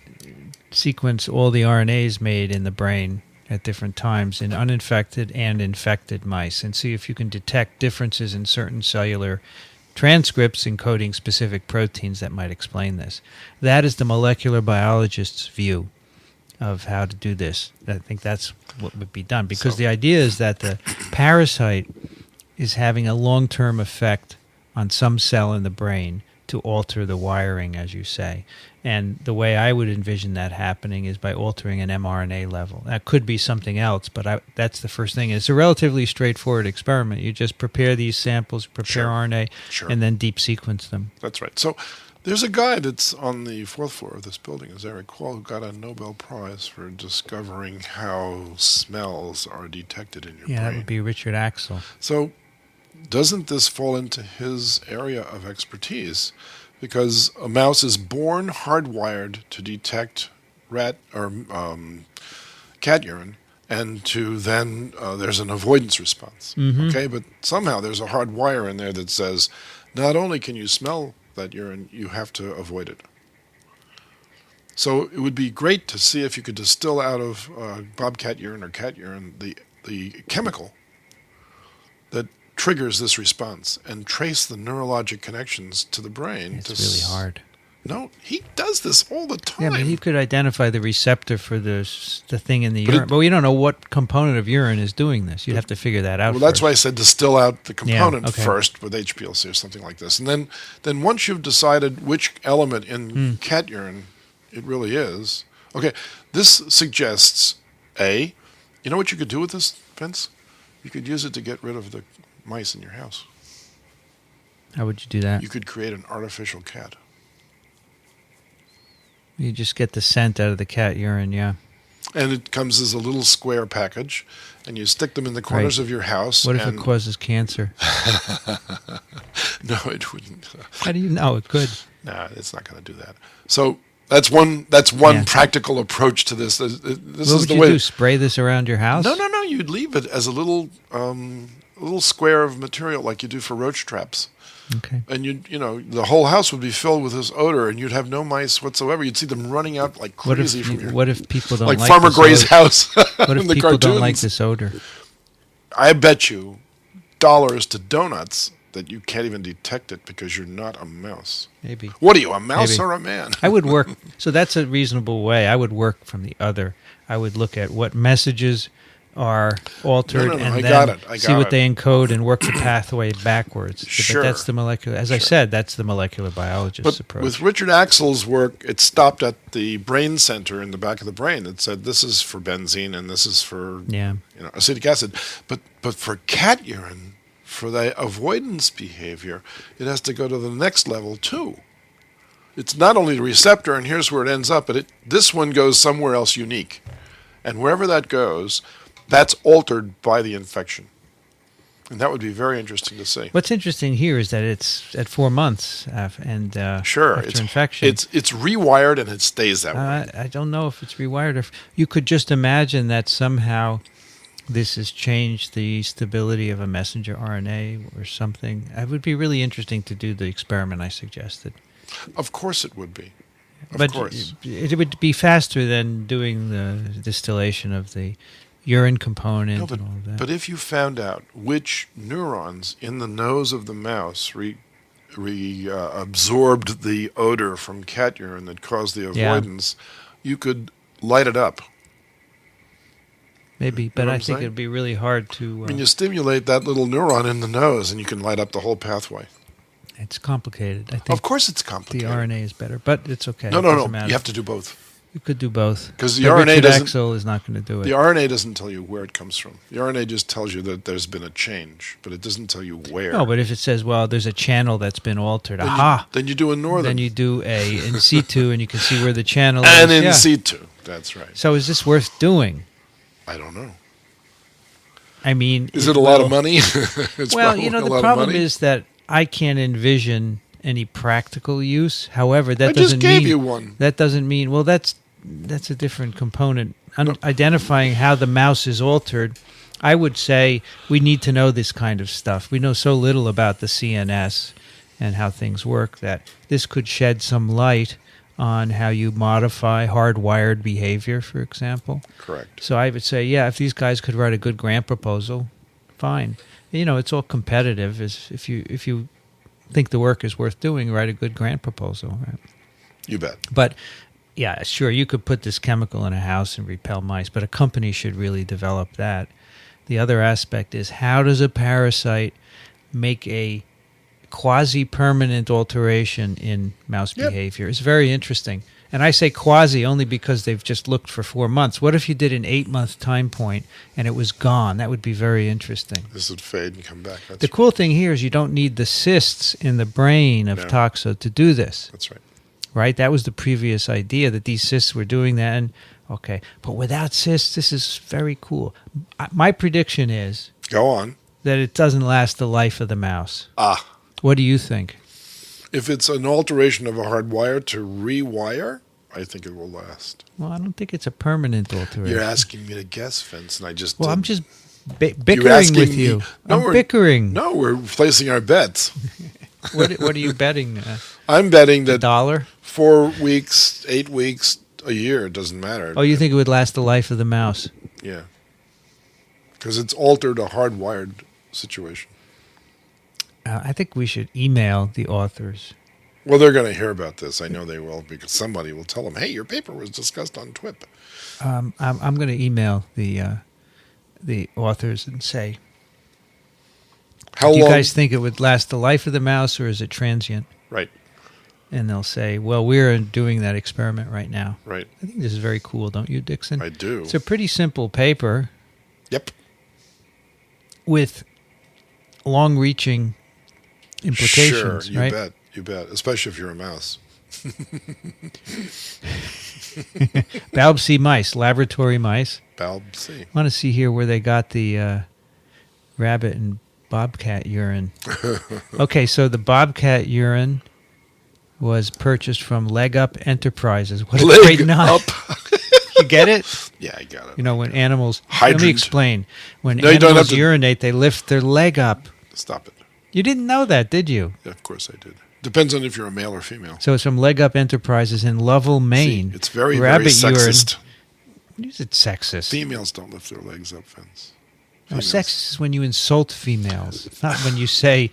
[SPEAKER 1] sequence all the RNAs made in the brain at different times in uninfected and infected mice, and see if you can detect differences in certain cellular transcripts encoding specific proteins that might explain this. That is the molecular biologist's view of how to do this. I think that's what would be done, because the idea is that the parasite is having a long-term effect on some cell in the brain to alter the wiring, as you say. And the way I would envision that happening is by altering an mRNA level. That could be something else, but that's the first thing. It's a relatively straightforward experiment. You just prepare these samples, prepare RNA, and then deep sequence them.
[SPEAKER 2] That's right. So there's a guy that's on the 4th floor of this building, as I recall, who got a Nobel Prize for discovering how smells are detected in your brain.
[SPEAKER 1] Yeah, that would be Richard Axel.
[SPEAKER 2] So doesn't this fall into his area of expertise? Because a mouse is born hardwired to detect rat or cat urine, and to then there's an avoidance response.
[SPEAKER 1] Mm-hmm.
[SPEAKER 2] Okay, but somehow there's a hard wire in there that says not only can you smell that urine, you have to avoid it. So it would be great to see if you could distill out of bobcat urine or cat urine the chemical that triggers this response and trace the neurologic connections to the brain.
[SPEAKER 1] It's really hard.
[SPEAKER 2] No, he does this all the time.
[SPEAKER 1] Yeah, but he could identify the receptor for the thing in the urine. But we don't know what component of urine is doing this. You'd have to figure that out
[SPEAKER 2] Well, that's
[SPEAKER 1] first.
[SPEAKER 2] why I said distill out the component
[SPEAKER 1] okay.
[SPEAKER 2] first with HPLC or something like this. And then once you've decided which element in cat urine it really is, okay, this suggests, you know what you could do with this, Vince? You could use it to get rid of the mice in your house.
[SPEAKER 1] How would you do that?
[SPEAKER 2] You could create an artificial cat.
[SPEAKER 1] You just get the scent out of the cat urine, yeah.
[SPEAKER 2] And it comes as a little square package, and you stick them in the corners
[SPEAKER 1] Right.
[SPEAKER 2] of your house.
[SPEAKER 1] What if it causes cancer?
[SPEAKER 2] No, it wouldn't.
[SPEAKER 1] How do you know? It could.
[SPEAKER 2] Nah, it's not going to do that. So that's one
[SPEAKER 1] Yeah.
[SPEAKER 2] practical approach to this. This
[SPEAKER 1] What
[SPEAKER 2] is
[SPEAKER 1] would
[SPEAKER 2] the
[SPEAKER 1] you
[SPEAKER 2] way.
[SPEAKER 1] do? Spray this around your house?
[SPEAKER 2] No. You'd leave it as a little square of material like you do for roach traps.
[SPEAKER 1] Okay.
[SPEAKER 2] And the whole house would be filled with this odor, and you'd have no mice whatsoever. You'd see them running out like crazy from here.
[SPEAKER 1] What if people don't
[SPEAKER 2] like
[SPEAKER 1] like
[SPEAKER 2] Farmer
[SPEAKER 1] this
[SPEAKER 2] Gray's
[SPEAKER 1] odor?
[SPEAKER 2] house
[SPEAKER 1] What if
[SPEAKER 2] in the
[SPEAKER 1] people
[SPEAKER 2] cartoons.
[SPEAKER 1] don't like this odor?
[SPEAKER 2] I bet you dollars to donuts that you can't even detect it because you're not a mouse.
[SPEAKER 1] Maybe.
[SPEAKER 2] What are you, a mouse
[SPEAKER 1] Maybe.
[SPEAKER 2] or a man?
[SPEAKER 1] I would work. So that's a reasonable way. I would work from the other. I would look at what messages are altered
[SPEAKER 2] No,
[SPEAKER 1] and
[SPEAKER 2] I
[SPEAKER 1] then
[SPEAKER 2] got it. I
[SPEAKER 1] see
[SPEAKER 2] got
[SPEAKER 1] what
[SPEAKER 2] it.
[SPEAKER 1] they encode and work the pathway backwards.
[SPEAKER 2] Sure.
[SPEAKER 1] But that's the molecular. As I said, that's the molecular biologist's
[SPEAKER 2] But
[SPEAKER 1] approach.
[SPEAKER 2] with Richard Axel's work, it stopped at the brain center in the back of the brain. It said this is for benzene and this is for
[SPEAKER 1] Yeah.
[SPEAKER 2] acetic acid. But for cat urine, for the avoidance behavior, it has to go to the next level too. It's not only the receptor, and here's where it ends up, but this one goes somewhere else unique. And wherever that goes, that's altered by the infection. And that would be very interesting to see.
[SPEAKER 1] What's interesting here is that it's at 4 months and
[SPEAKER 2] Sure,
[SPEAKER 1] after infection.
[SPEAKER 2] it's rewired and it stays that way.
[SPEAKER 1] I don't know if it's rewired. Or if you could just imagine that somehow this has changed the stability of a messenger RNA or something. It would be really interesting to do the experiment I suggested.
[SPEAKER 2] Of course it would be. Of
[SPEAKER 1] But
[SPEAKER 2] course.
[SPEAKER 1] it would be faster than doing the distillation of the urine component
[SPEAKER 2] No,
[SPEAKER 1] and all of that.
[SPEAKER 2] but if you found out which neurons in the nose of the mouse absorbed the odor from cat urine that caused the
[SPEAKER 1] Yeah.
[SPEAKER 2] avoidance, you could light it up.
[SPEAKER 1] Maybe,
[SPEAKER 2] know
[SPEAKER 1] but
[SPEAKER 2] what
[SPEAKER 1] I
[SPEAKER 2] I'm
[SPEAKER 1] think
[SPEAKER 2] saying?
[SPEAKER 1] it'd be really hard to.
[SPEAKER 2] I mean, you stimulate that little neuron in the nose, and you can light up the whole pathway.
[SPEAKER 1] It's complicated. I think
[SPEAKER 2] Of course, it's
[SPEAKER 1] the
[SPEAKER 2] complicated.
[SPEAKER 1] RNA is better, but it's okay.
[SPEAKER 2] No.
[SPEAKER 1] It doesn't matter.
[SPEAKER 2] You have to do both.
[SPEAKER 1] You could do both.
[SPEAKER 2] 'Cause the
[SPEAKER 1] But
[SPEAKER 2] RNA
[SPEAKER 1] Richard
[SPEAKER 2] doesn't-
[SPEAKER 1] Axel is not going to do it.
[SPEAKER 2] The RNA doesn't tell you where it comes from. The RNA just tells you that there's been a change, but it doesn't tell you where.
[SPEAKER 1] No, but if it says, well, there's a channel that's been altered,
[SPEAKER 2] then
[SPEAKER 1] aha,
[SPEAKER 2] then you do a northern.
[SPEAKER 1] then you do a in situ, and you can see where the channel
[SPEAKER 2] and
[SPEAKER 1] is.
[SPEAKER 2] in
[SPEAKER 1] Yeah.
[SPEAKER 2] situ. That's right.
[SPEAKER 1] So is this worth doing?
[SPEAKER 2] I don't know.
[SPEAKER 1] I mean,
[SPEAKER 2] Is it a lot of money? It's
[SPEAKER 1] Well,
[SPEAKER 2] probably a
[SPEAKER 1] the
[SPEAKER 2] lot of
[SPEAKER 1] problem
[SPEAKER 2] money.
[SPEAKER 1] is that I can't envision any practical use. However, that
[SPEAKER 2] I
[SPEAKER 1] doesn't
[SPEAKER 2] just gave
[SPEAKER 1] mean
[SPEAKER 2] you one.
[SPEAKER 1] that doesn't mean that's a different component. Identifying how the mouse is altered, I would say we need to know this kind of stuff. We know so little about the CNS and how things work that this could shed some light on how you modify hardwired behavior, for example.
[SPEAKER 2] Correct.
[SPEAKER 1] So I would say, yeah, if these guys could write a good grant proposal, fine. It's all competitive. If you think the work is worth doing, write a good grant proposal. Right?
[SPEAKER 2] You bet.
[SPEAKER 1] But yeah, sure, you could put this chemical in a house and repel mice, but a company should really develop that. The other aspect is, how does a parasite make a quasi-permanent alteration in mouse behavior? It's very interesting. And I say quasi only because they've just looked for 4 months. What if you did an 8-month time point and it was gone? That would be very interesting.
[SPEAKER 2] This would fade and come back. That's
[SPEAKER 1] The cool thing here is you don't need the cysts in the brain of
[SPEAKER 2] No.
[SPEAKER 1] Toxo to do this.
[SPEAKER 2] That's right.
[SPEAKER 1] Right? That was the previous idea, that these cysts were doing that. And okay, but without cysts, this is very cool. My prediction is
[SPEAKER 2] Go on.
[SPEAKER 1] that it doesn't last the life of the mouse.
[SPEAKER 2] Ah.
[SPEAKER 1] What do you think?
[SPEAKER 2] If it's an alteration of a hard wire to rewire, I think it will last.
[SPEAKER 1] Well, I don't think it's a permanent alteration.
[SPEAKER 2] You're asking me to guess, Vince, and I just
[SPEAKER 1] Well,
[SPEAKER 2] did.
[SPEAKER 1] I'm just
[SPEAKER 2] You're
[SPEAKER 1] bickering
[SPEAKER 2] asking
[SPEAKER 1] with
[SPEAKER 2] me-
[SPEAKER 1] you.
[SPEAKER 2] No,
[SPEAKER 1] I'm
[SPEAKER 2] we're-
[SPEAKER 1] bickering.
[SPEAKER 2] No, we're placing our bets.
[SPEAKER 1] What are you betting?
[SPEAKER 2] I'm betting that
[SPEAKER 1] $1?
[SPEAKER 2] 4 weeks, 8 weeks, a year, it doesn't matter.
[SPEAKER 1] Oh, you think it would last the life of the mouse?
[SPEAKER 2] Yeah. Because it's altered a hardwired situation.
[SPEAKER 1] I think we should email the authors.
[SPEAKER 2] Well, they're going to hear about this. I know they will, because somebody will tell them, hey, your paper was discussed on TWiP.
[SPEAKER 1] I'm going to email the authors and say,
[SPEAKER 2] How
[SPEAKER 1] do you
[SPEAKER 2] long?
[SPEAKER 1] guys think it would last the life of the mouse, or is it transient?
[SPEAKER 2] Right,
[SPEAKER 1] And they'll say, well, we're doing that experiment right now.
[SPEAKER 2] right.
[SPEAKER 1] I think this is very cool, don't you, Dickson?
[SPEAKER 2] I do.
[SPEAKER 1] It's a pretty simple paper
[SPEAKER 2] Yep.
[SPEAKER 1] with long-reaching implications,
[SPEAKER 2] Sure, you
[SPEAKER 1] right?
[SPEAKER 2] bet. You bet. Especially if you're a mouse.
[SPEAKER 1] Balb-C mice, laboratory mice.
[SPEAKER 2] Balb-C.
[SPEAKER 1] I want to see here where they got the rabbit and bobcat urine. Okay, so the bobcat urine was purchased from Leg Up Enterprises. What a great name. You get it?
[SPEAKER 2] Yeah, I got it.
[SPEAKER 1] You know, when animals...
[SPEAKER 2] Hydrant.
[SPEAKER 1] Let me explain. When
[SPEAKER 2] No, you don't have
[SPEAKER 1] animals
[SPEAKER 2] to-
[SPEAKER 1] urinate, they lift their leg up.
[SPEAKER 2] Stop it.
[SPEAKER 1] You didn't know that, did you?
[SPEAKER 2] Yeah, of course I did. Depends on if you're a male or female.
[SPEAKER 1] So it's from Leg Up Enterprises in Lovell, Maine.
[SPEAKER 2] See, it's very,
[SPEAKER 1] Rabbit
[SPEAKER 2] very sexist.
[SPEAKER 1] Urine. Is it sexist?
[SPEAKER 2] Females don't lift their legs up, Vince.
[SPEAKER 1] No,
[SPEAKER 2] Females.
[SPEAKER 1] sexist is when you insult females, not when you say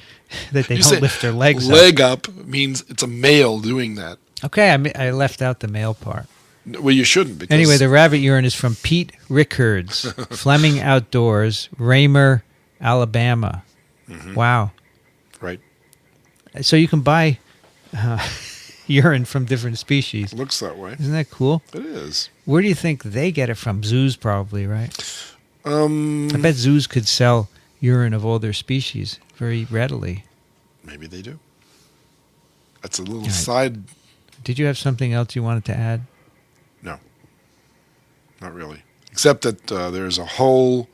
[SPEAKER 1] that they
[SPEAKER 2] You
[SPEAKER 1] don't
[SPEAKER 2] say
[SPEAKER 1] lift their legs up.
[SPEAKER 2] leg up means it's a male doing that.
[SPEAKER 1] Okay, I left out the male part.
[SPEAKER 2] Well, you shouldn't. Because
[SPEAKER 1] Anyway, the rabbit urine is from Pete Rickards, Fleming Outdoors, Raymer, Alabama.
[SPEAKER 2] Mm-hmm.
[SPEAKER 1] Wow.
[SPEAKER 2] Right.
[SPEAKER 1] So you can buy urine from different species.
[SPEAKER 2] Looks that way.
[SPEAKER 1] Isn't that cool?
[SPEAKER 2] It is.
[SPEAKER 1] Where do you think they get it from? Zoos probably, right?
[SPEAKER 2] Um,
[SPEAKER 1] I bet zoos could sell urine of all their species very readily.
[SPEAKER 2] maybe they do. That's a little
[SPEAKER 1] right.
[SPEAKER 2] side.
[SPEAKER 1] Did you have something else you wanted to add?
[SPEAKER 2] No, not really. Except that there's a whole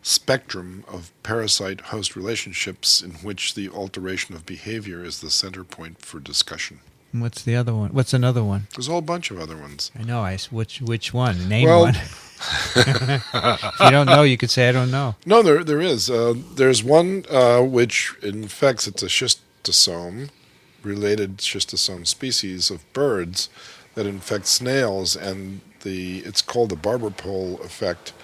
[SPEAKER 2] spectrum of parasite-host relationships in which the alteration of behavior is the center point for discussion.
[SPEAKER 1] And what's the other one? What's another one?
[SPEAKER 2] There's a whole bunch of other ones.
[SPEAKER 1] I know. Which one? Name
[SPEAKER 2] Well-
[SPEAKER 1] one. If you don't know, you could say I don't know.
[SPEAKER 2] No, there is. There's one which infects, it's a schistosome, related schistosome species of birds that infect snails, and it's called the Barber pole effect.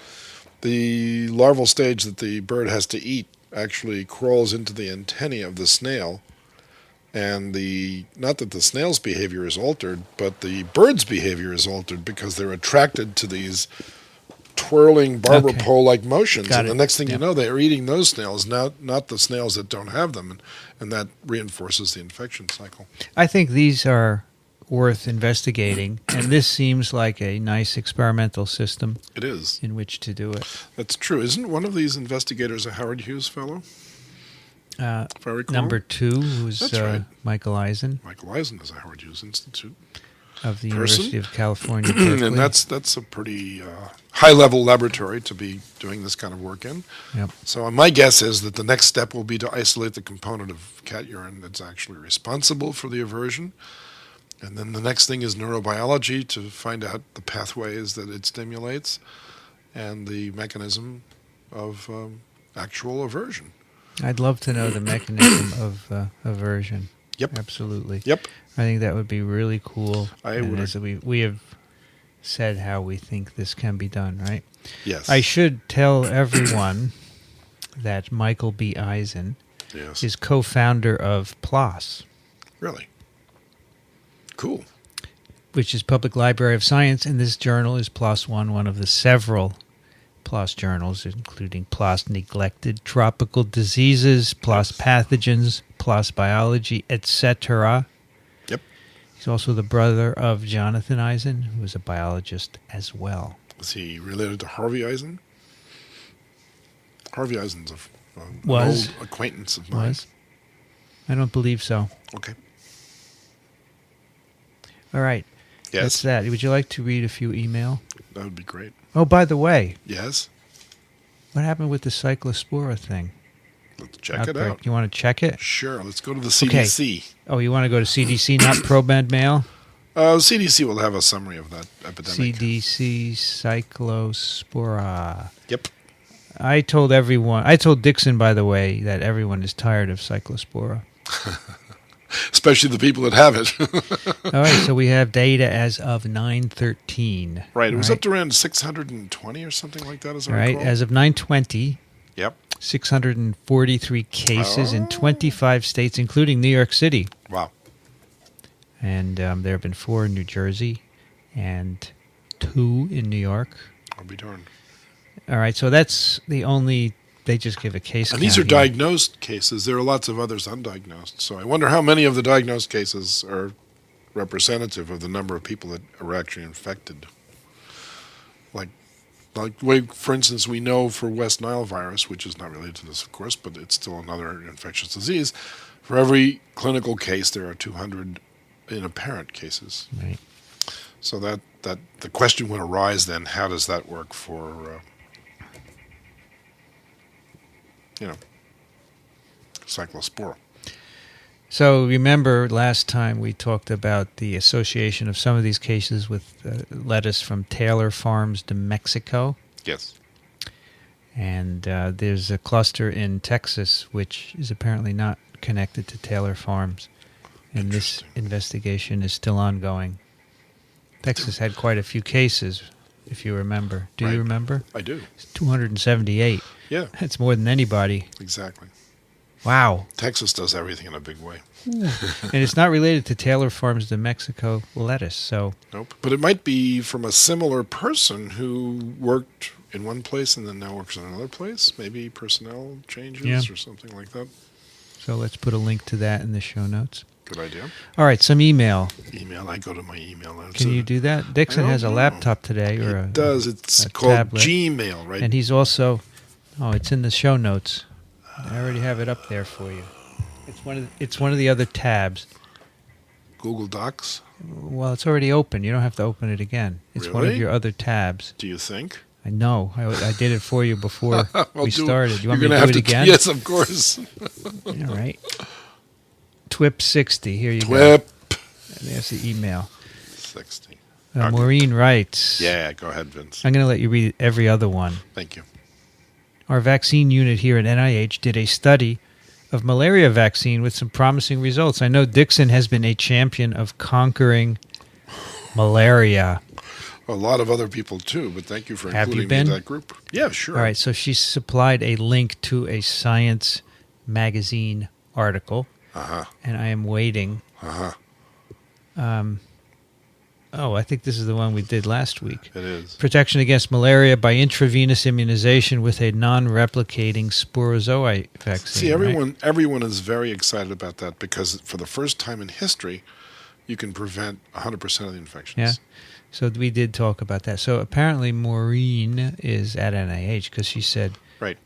[SPEAKER 2] The larval stage that the bird has to eat actually crawls into the antennae of the snail, and not that the snail's behavior is altered, but the bird's behavior is altered because they're attracted to these twirling barber
[SPEAKER 1] Okay.
[SPEAKER 2] pole-like motions.
[SPEAKER 1] Got
[SPEAKER 2] And
[SPEAKER 1] it.
[SPEAKER 2] the next thing
[SPEAKER 1] Yeah.
[SPEAKER 2] you know, they're eating those snails, not the snails that don't have them, and that reinforces the infection cycle.
[SPEAKER 1] I think these are worth investigating, and this seems like a nice experimental system
[SPEAKER 2] It is.
[SPEAKER 1] in which to do it.
[SPEAKER 2] That's true. Isn't one of these investigators a Howard Hughes fellow, if I recall?
[SPEAKER 1] Number 2 was
[SPEAKER 2] That's right.
[SPEAKER 1] Michael Eisen
[SPEAKER 2] Michael Eisen is a Howard Hughes Institute.
[SPEAKER 1] of the
[SPEAKER 2] Person.
[SPEAKER 1] University of California, Berkeley.
[SPEAKER 2] And that's a pretty high-level laboratory to be doing this kind of work in.
[SPEAKER 1] Yep.
[SPEAKER 2] So my guess is that the next step will be to isolate the component of cat urine that's actually responsible for the aversion. And then the next thing is neurobiology to find out the pathways that it stimulates and the mechanism of actual aversion.
[SPEAKER 1] I'd love to know the mechanism of aversion.
[SPEAKER 2] Yep.
[SPEAKER 1] Absolutely.
[SPEAKER 2] Yep.
[SPEAKER 1] I think that would be really cool.
[SPEAKER 2] I
[SPEAKER 1] And
[SPEAKER 2] would
[SPEAKER 1] as we have said how we think this can be done, right?
[SPEAKER 2] Yes.
[SPEAKER 1] I should tell everyone that Michael B. Eisen
[SPEAKER 2] Yes.
[SPEAKER 1] is co-founder of PLOS,
[SPEAKER 2] Really? Cool.
[SPEAKER 1] which is Public Library of Science, and this journal is PLOS one of the several PLOS journals, including PLOS Neglected Tropical Diseases, PLOS Pathogens, PLOS Biology, etc.
[SPEAKER 2] Yep.
[SPEAKER 1] He's also the brother of Jonathan Eisen, who is a biologist as well.
[SPEAKER 2] Is he related to Harvey Eisen? Harvey Eisen's an
[SPEAKER 1] Was.
[SPEAKER 2] old acquaintance of mine.
[SPEAKER 1] Was? I don't believe so.
[SPEAKER 2] Okay.
[SPEAKER 1] All right.
[SPEAKER 2] Yes.
[SPEAKER 1] That's that. Would you like to read a few email?
[SPEAKER 2] That would be great.
[SPEAKER 1] Oh, by the way,
[SPEAKER 2] Yes.
[SPEAKER 1] what happened with the cyclospora thing?
[SPEAKER 2] Let's check it
[SPEAKER 1] Outbreak.
[SPEAKER 2] out.
[SPEAKER 1] You want to check it?
[SPEAKER 2] Sure. Let's go to the
[SPEAKER 1] Okay.
[SPEAKER 2] CDC.
[SPEAKER 1] Oh, you want to go to CDC, not ProMed Mail?
[SPEAKER 2] CDC will have a summary of that epidemic.
[SPEAKER 1] CDC cyclospora.
[SPEAKER 2] Yep.
[SPEAKER 1] I told Dickson, by the way, that everyone is tired of cyclospora.
[SPEAKER 2] Especially the people that have it.
[SPEAKER 1] All right, so we have data as of 9/13.
[SPEAKER 2] Right. It was
[SPEAKER 1] All
[SPEAKER 2] up to around 620 or something like that, as I
[SPEAKER 1] All right,
[SPEAKER 2] recall.
[SPEAKER 1] as of 9/20,
[SPEAKER 2] Yep.
[SPEAKER 1] 643 cases in
[SPEAKER 2] Oh.
[SPEAKER 1] 25 states, including New York City.
[SPEAKER 2] Wow.
[SPEAKER 1] And there have been 4 in New Jersey and 2 in New York.
[SPEAKER 2] I'll be darned.
[SPEAKER 1] All right, so that's the only, they just give a case
[SPEAKER 2] And these are
[SPEAKER 1] count here.
[SPEAKER 2] diagnosed cases. There are lots of others undiagnosed. So I wonder how many of the diagnosed cases are representative of the number of people that are actually infected. Like, for instance, we know for West Nile virus, which is not related to this, of course, but it's still another infectious disease, for every clinical case, there are 200 in apparent cases.
[SPEAKER 1] Right.
[SPEAKER 2] So that the question would arise then: how does that work for cyclospora?
[SPEAKER 1] So remember last time we talked about the association of some of these cases with lettuce from Taylor Farms to Mexico.
[SPEAKER 2] Yes.
[SPEAKER 1] And there's a cluster in Texas which is apparently not connected to Taylor Farms. And this investigation is still ongoing. Texas had quite a few cases, if you remember. Do you remember?
[SPEAKER 2] I do.
[SPEAKER 1] It's 278.
[SPEAKER 2] Yeah.
[SPEAKER 1] That's more than anybody.
[SPEAKER 2] Exactly.
[SPEAKER 1] Wow.
[SPEAKER 2] Texas does everything in a big way.
[SPEAKER 1] And it's not related to Taylor Farms de Mexico lettuce, so...
[SPEAKER 2] Nope. But it might be from a similar person who worked in one place and then now works in another place. Maybe personnel changes or something like that.
[SPEAKER 1] So let's put a link to that in the show notes.
[SPEAKER 2] Good idea.
[SPEAKER 1] All right, some email.
[SPEAKER 2] I go to my email.
[SPEAKER 1] Can you do that? Dixon has a laptop today.
[SPEAKER 2] It does. It's called
[SPEAKER 1] tablet.
[SPEAKER 2] Gmail, right?
[SPEAKER 1] And he's also... Oh, it's in the show notes. I already have it up there for you. It's one of the other tabs.
[SPEAKER 2] Google Docs?
[SPEAKER 1] Well, it's already open. You don't have to open it again. It's one of your other tabs.
[SPEAKER 2] Do you think?
[SPEAKER 1] I know. I did it for you before we started. You want
[SPEAKER 2] You're
[SPEAKER 1] me to do it again?
[SPEAKER 2] Yes, of course.
[SPEAKER 1] All right. TWiP 60. Here you go.
[SPEAKER 2] TWiP.
[SPEAKER 1] And there's the email.
[SPEAKER 2] 60.
[SPEAKER 1] Maureen writes.
[SPEAKER 2] Yeah, go ahead, Vince.
[SPEAKER 1] I'm going to let you read every other one.
[SPEAKER 2] Thank you.
[SPEAKER 1] Our vaccine unit here at NIH did a study of malaria vaccine with some promising results. I know Dickson has been a champion of conquering malaria.
[SPEAKER 2] A lot of other people, too, but thank you for including me in that group. Yeah, sure.
[SPEAKER 1] All right, so she supplied a link to a Science magazine article, and I am waiting. I think this is the one we did last week.
[SPEAKER 2] It is.
[SPEAKER 1] Protection against malaria by intravenous immunization with a non-replicating sporozoite vaccine.
[SPEAKER 2] See, everyone is very excited about that because for the first time in history, you can prevent 100% of the infections.
[SPEAKER 1] Yeah. So we did talk about that. So apparently Maureen is at NIH because she said,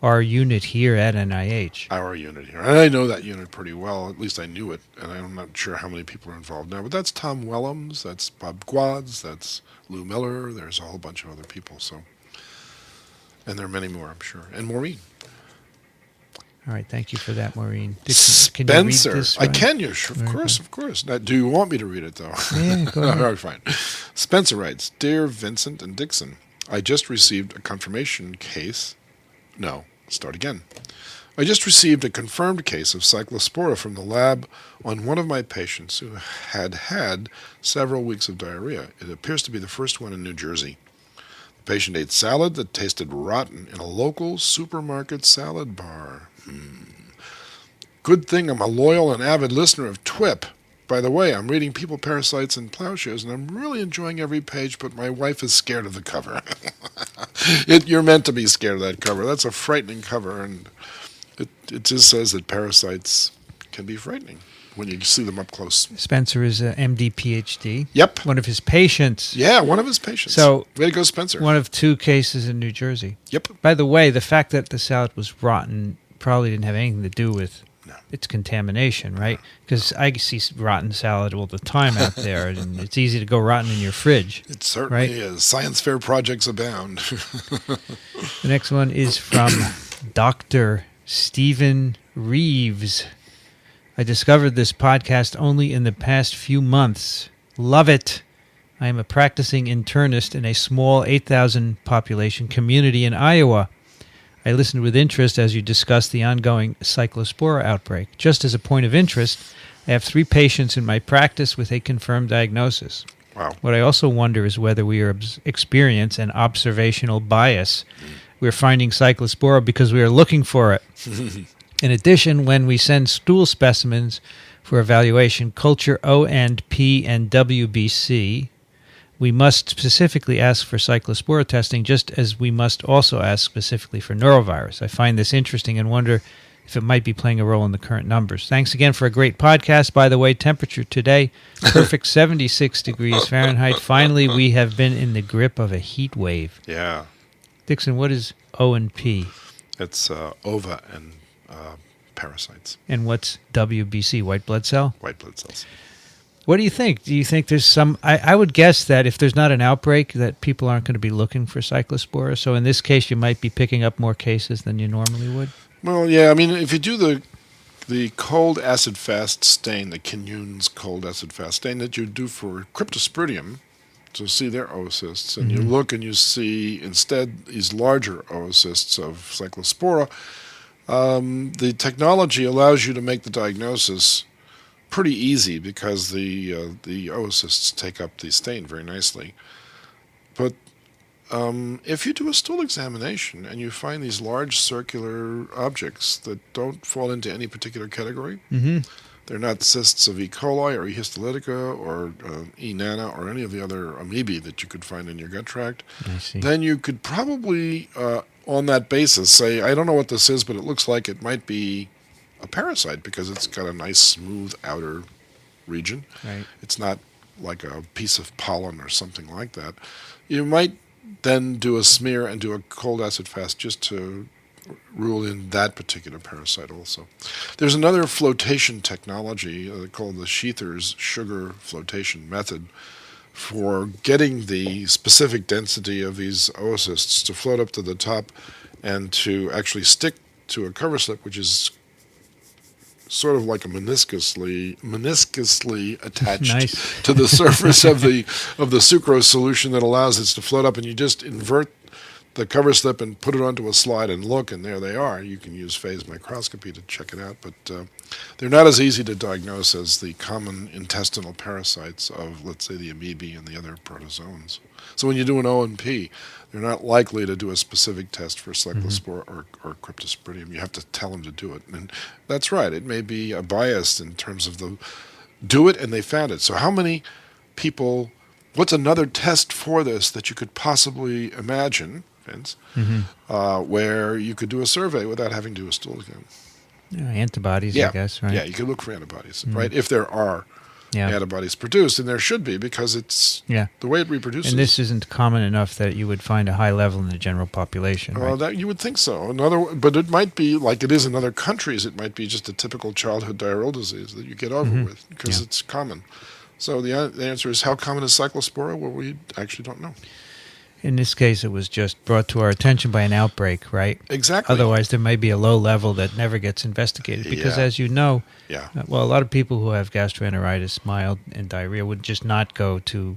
[SPEAKER 1] our unit here at NIH.
[SPEAKER 2] Our unit here. And I know that unit pretty well. At least I knew it. And I'm not sure how many people are involved now. But that's Tom Wellams. That's Bob Quads. That's Lou Miller. There's a whole bunch of other people. And there are many more, I'm sure. And Maureen.
[SPEAKER 1] All right. Thank you for that, Maureen.
[SPEAKER 2] Spencer.
[SPEAKER 1] Can you read this,
[SPEAKER 2] I can. Of course. Now, do you want me to read it, though?
[SPEAKER 1] Yeah, go ahead.
[SPEAKER 2] All right, fine. Spencer writes, Dear Vincent and Dickson, I just received a confirmation case... No, start again. I just received a confirmed case of cyclospora from the lab on one of my patients who had several weeks of diarrhea. It appears to be the first one in New Jersey. The patient ate salad that tasted rotten in a local supermarket salad bar. Good thing I'm a loyal and avid listener of TWiP. By the way, I'm reading People, Parasites, and Plowshares, and I'm really enjoying every page, but my wife is scared of the cover. You're meant to be scared of that cover. That's a frightening cover, and it just says that parasites can be frightening when you see them up close.
[SPEAKER 1] Spencer is a MD, PhD.
[SPEAKER 2] Yep.
[SPEAKER 1] One of his patients.
[SPEAKER 2] Yeah, one of his patients.
[SPEAKER 1] So,
[SPEAKER 2] way to go, Spencer.
[SPEAKER 1] One of 2 cases in New Jersey.
[SPEAKER 2] Yep.
[SPEAKER 1] By the way, the fact that the salad was rotten probably didn't have anything to do with its contamination, right? Because I see rotten salad all the time out there, and it's easy to go rotten in your fridge.
[SPEAKER 2] It certainly is. Science fair projects abound.
[SPEAKER 1] The next one is from Dr. Stephen Reeves. I discovered this podcast only in the past few months. Love it. I am a practicing internist in a small 8,000 population community in Iowa. I listened with interest as you discussed the ongoing cyclospora outbreak. Just as a point of interest, I have 3 patients in my practice with a confirmed diagnosis.
[SPEAKER 2] Wow.
[SPEAKER 1] What I also wonder is whether we experience an observational bias. We're finding cyclospora because we are looking for it. In addition, when we send stool specimens for evaluation, culture O and P and WBC, we must specifically ask for cyclospora testing, just as we must also ask specifically for norovirus. I find this interesting and wonder if it might be playing a role in the current numbers. Thanks again for a great podcast. By the way, temperature today, perfect 76 degrees Fahrenheit. Finally, we have been in the grip of a heat wave.
[SPEAKER 2] Yeah.
[SPEAKER 1] Dickson, what is O and P?
[SPEAKER 2] It's ova and parasites.
[SPEAKER 1] And what's WBC, white blood cell?
[SPEAKER 2] White blood cells.
[SPEAKER 1] What do you think? Do you think there's some... I would guess that if there's not an outbreak, that people aren't going to be looking for Cyclospora. So in this case, you might be picking up more cases than you normally would.
[SPEAKER 2] Well, yeah, I mean, if you do the cold acid fast stain, the Kinyun's cold acid fast stain that you do for Cryptosporidium, to see their oocysts, and you look and you see instead these larger oocysts of Cyclospora, the technology allows you to make the diagnosis pretty easy because the oocysts take up the stain very nicely. But if you do a stool examination and you find these large circular objects that don't fall into any particular category, they're not cysts of E. coli or E. histolytica or E. nana or any of the other amoebae that you could find in your gut tract, then you could probably, on that basis, say, I don't know what this is, but it looks like it might be a parasite because it's got a nice smooth outer region.
[SPEAKER 1] Right.
[SPEAKER 2] It's not like a piece of pollen or something like that. You might then do a smear and do a cold acid fast just to rule in that particular parasite also. There's another flotation technology called the Sheether's sugar flotation method for getting the specific density of these oocysts to float up to the top and to actually stick to a cover slip, which is sort of like a meniscusly attached to the surface of the sucrose solution that allows it to float up, and you just invert the cover slip and put it onto a slide and look, and there they are. You can use phase microscopy to check it out, but they're not as easy to diagnose as the common intestinal parasites of, let's say, the amoebae and the other protozoans. So when you do an O&P, they're not likely to do a specific test for Cyclospora or Cryptosporidium. You have to tell them to do it. And that's right. It may be a bias in terms of the do it and they found it. So how many people, what's another test for this that you could possibly imagine, Vince, where you could do a survey without having to do a stool exam?
[SPEAKER 1] Antibodies, I guess, right?
[SPEAKER 2] Yeah, you could look for antibodies, right? If there are antibodies produced, and there should be because it's the way it reproduces.
[SPEAKER 1] And this isn't common enough that you would find a high level in the general population, right?
[SPEAKER 2] Well, that you would think so. But it might be like it is in other countries. It might be just a typical childhood diarrheal disease that you get over with because it's common. So the answer is, how common is Cyclospora? Well, we actually don't know.
[SPEAKER 1] In this case, it was just brought to our attention by an outbreak, right?
[SPEAKER 2] Exactly.
[SPEAKER 1] Otherwise, there may be a low level that never gets investigated. Because as you know, a lot of people who have gastroenteritis, mild, and diarrhea would just not go to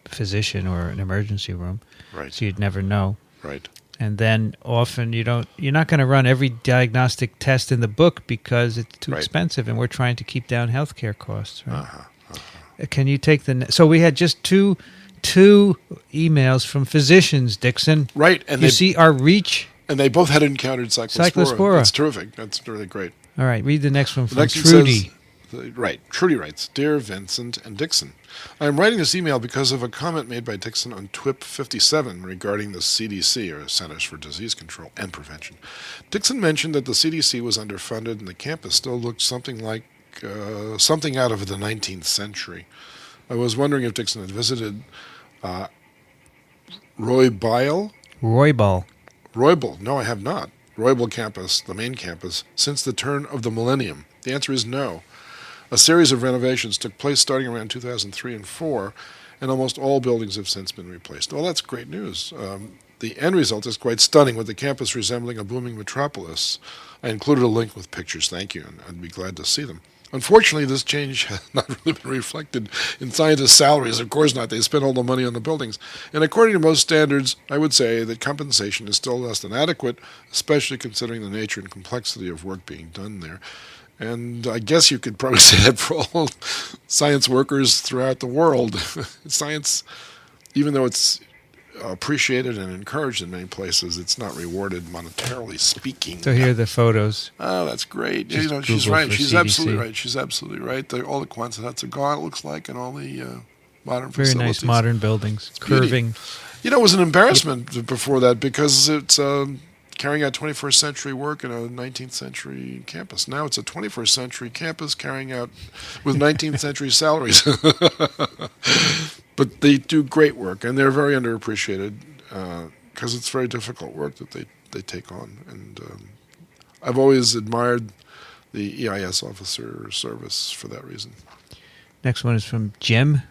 [SPEAKER 1] a physician or an emergency room.
[SPEAKER 2] Right.
[SPEAKER 1] So you'd never know.
[SPEAKER 2] Right.
[SPEAKER 1] And then often you're not going to run every diagnostic test in the book because it's too expensive, and we're trying to keep down healthcare costs, right? Can you take so we had just two emails from physicians, Dickson.
[SPEAKER 2] Right. And
[SPEAKER 1] you see our reach.
[SPEAKER 2] And they both had encountered Cyclospora. That's terrific. That's really great.
[SPEAKER 1] All right, read the next one from Trudy.
[SPEAKER 2] Trudy writes, Dear Vincent and Dickson, I am writing this email because of a comment made by Dickson on TWiP 57 regarding the CDC, or Centers for Disease Control and Prevention. Dickson mentioned that the CDC was underfunded and the campus still looked something like something out of the 19th century. I was wondering if Dickson had visited Roybal? No, I have not. Roybal campus, the main campus, since the turn of the millennium. The answer is no. A series of renovations took place starting around 2003 and 4, and almost all buildings have since been replaced. Well, that's great news. The end result is quite stunning, with the campus resembling a booming metropolis. I included a link with pictures, thank you, and I'd be glad to see them. Unfortunately, this change has not really been reflected in scientists' salaries. Of course not. They spend all the money on the buildings. And according to most standards, I would say that compensation is still less than adequate, especially considering the nature and complexity of work being done there. And I guess you could probably say that for all science workers throughout the world. Science, even though it's appreciated and encouraged in many places, it's not rewarded monetarily speaking.
[SPEAKER 1] So here are the photos.
[SPEAKER 2] Oh, that's great.
[SPEAKER 1] Just
[SPEAKER 2] She's right. She's
[SPEAKER 1] CDC.
[SPEAKER 2] absolutely right. She's absolutely right. All the Quonset are gone, it looks like, and all the modern facilities.
[SPEAKER 1] Very nice modern buildings.
[SPEAKER 2] It's
[SPEAKER 1] curving.
[SPEAKER 2] Beauty. It was an embarrassment before that because it's carrying out 21st century work in a 19th century campus. Now it's a 21st century campus carrying out with 19th century salaries. But they do great work, and they're very underappreciated because it's very difficult work that they take on. And I've always admired the EIS officer service for that reason.
[SPEAKER 1] Next one is from Jim,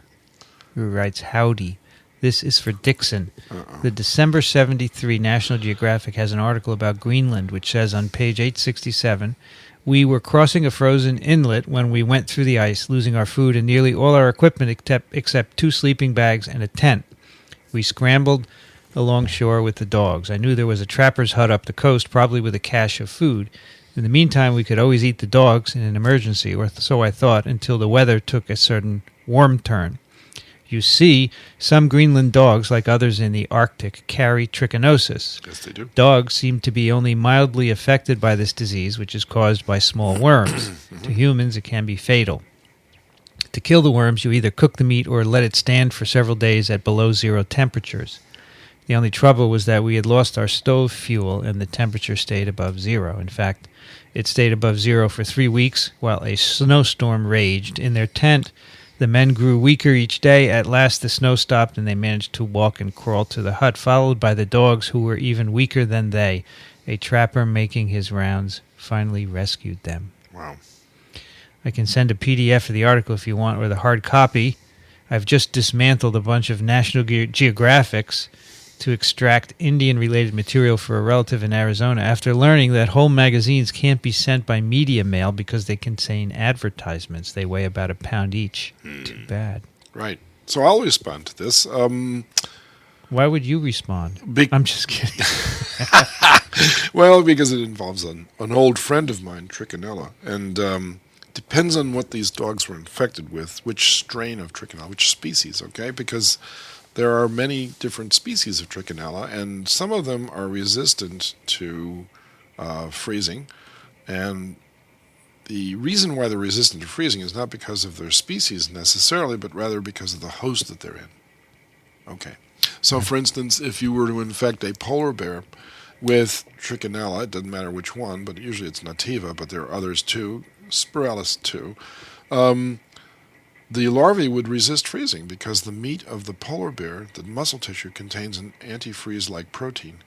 [SPEAKER 1] who writes, "Howdy. This is for Dickson. The December 73 National Geographic has an article about Greenland, which says on page 867, we were crossing a frozen inlet when we went through the ice, losing our food and nearly all our equipment except 2 sleeping bags and a tent. We scrambled along shore with the dogs. I knew there was a trapper's hut up the coast, probably with a cache of food. In the meantime, we could always eat the dogs in an emergency, or so I thought, until the weather took a certain warm turn. You see, some Greenland dogs, like others in the Arctic, carry trichinosis.
[SPEAKER 2] Yes, they do.
[SPEAKER 1] Dogs seem to be only mildly affected by this disease, which is caused by small worms. To humans, it can be fatal. To kill the worms, you either cook the meat or let it stand for several days at below 0 temperatures. The only trouble was that we had lost our stove fuel and the temperature stayed above 0. In fact, it stayed above 0 for 3 weeks while a snowstorm raged. In their tent, the men grew weaker each day. At last the snow stopped and they managed to walk and crawl to the hut, followed by the dogs who were even weaker than they. A trapper making his rounds finally rescued them."
[SPEAKER 2] Wow.
[SPEAKER 1] I can send a PDF of the article if you want, or the hard copy. I've just dismantled a bunch of National Geographics to extract Indian-related material for a relative in Arizona after learning that whole magazines can't be sent by media mail because they contain advertisements. They weigh about a pound each. Too bad.
[SPEAKER 2] Right. So I'll respond to this.
[SPEAKER 1] Why would you respond? I'm just kidding.
[SPEAKER 2] Well, because it involves an old friend of mine, Trichinella, and depends on what these dogs were infected with, which strain of Trichinella, which species, okay? Because there are many different species of Trichinella, and some of them are resistant to freezing. And the reason why they're resistant to freezing is not because of their species necessarily, but rather because of the host that they're in. Okay. So, for instance, if you were to infect a polar bear with Trichinella, it doesn't matter which one, but usually it's nativa, but there are others too, spiralis too, the larvae would resist freezing because the meat of the polar bear, the muscle tissue, contains an antifreeze-like protein,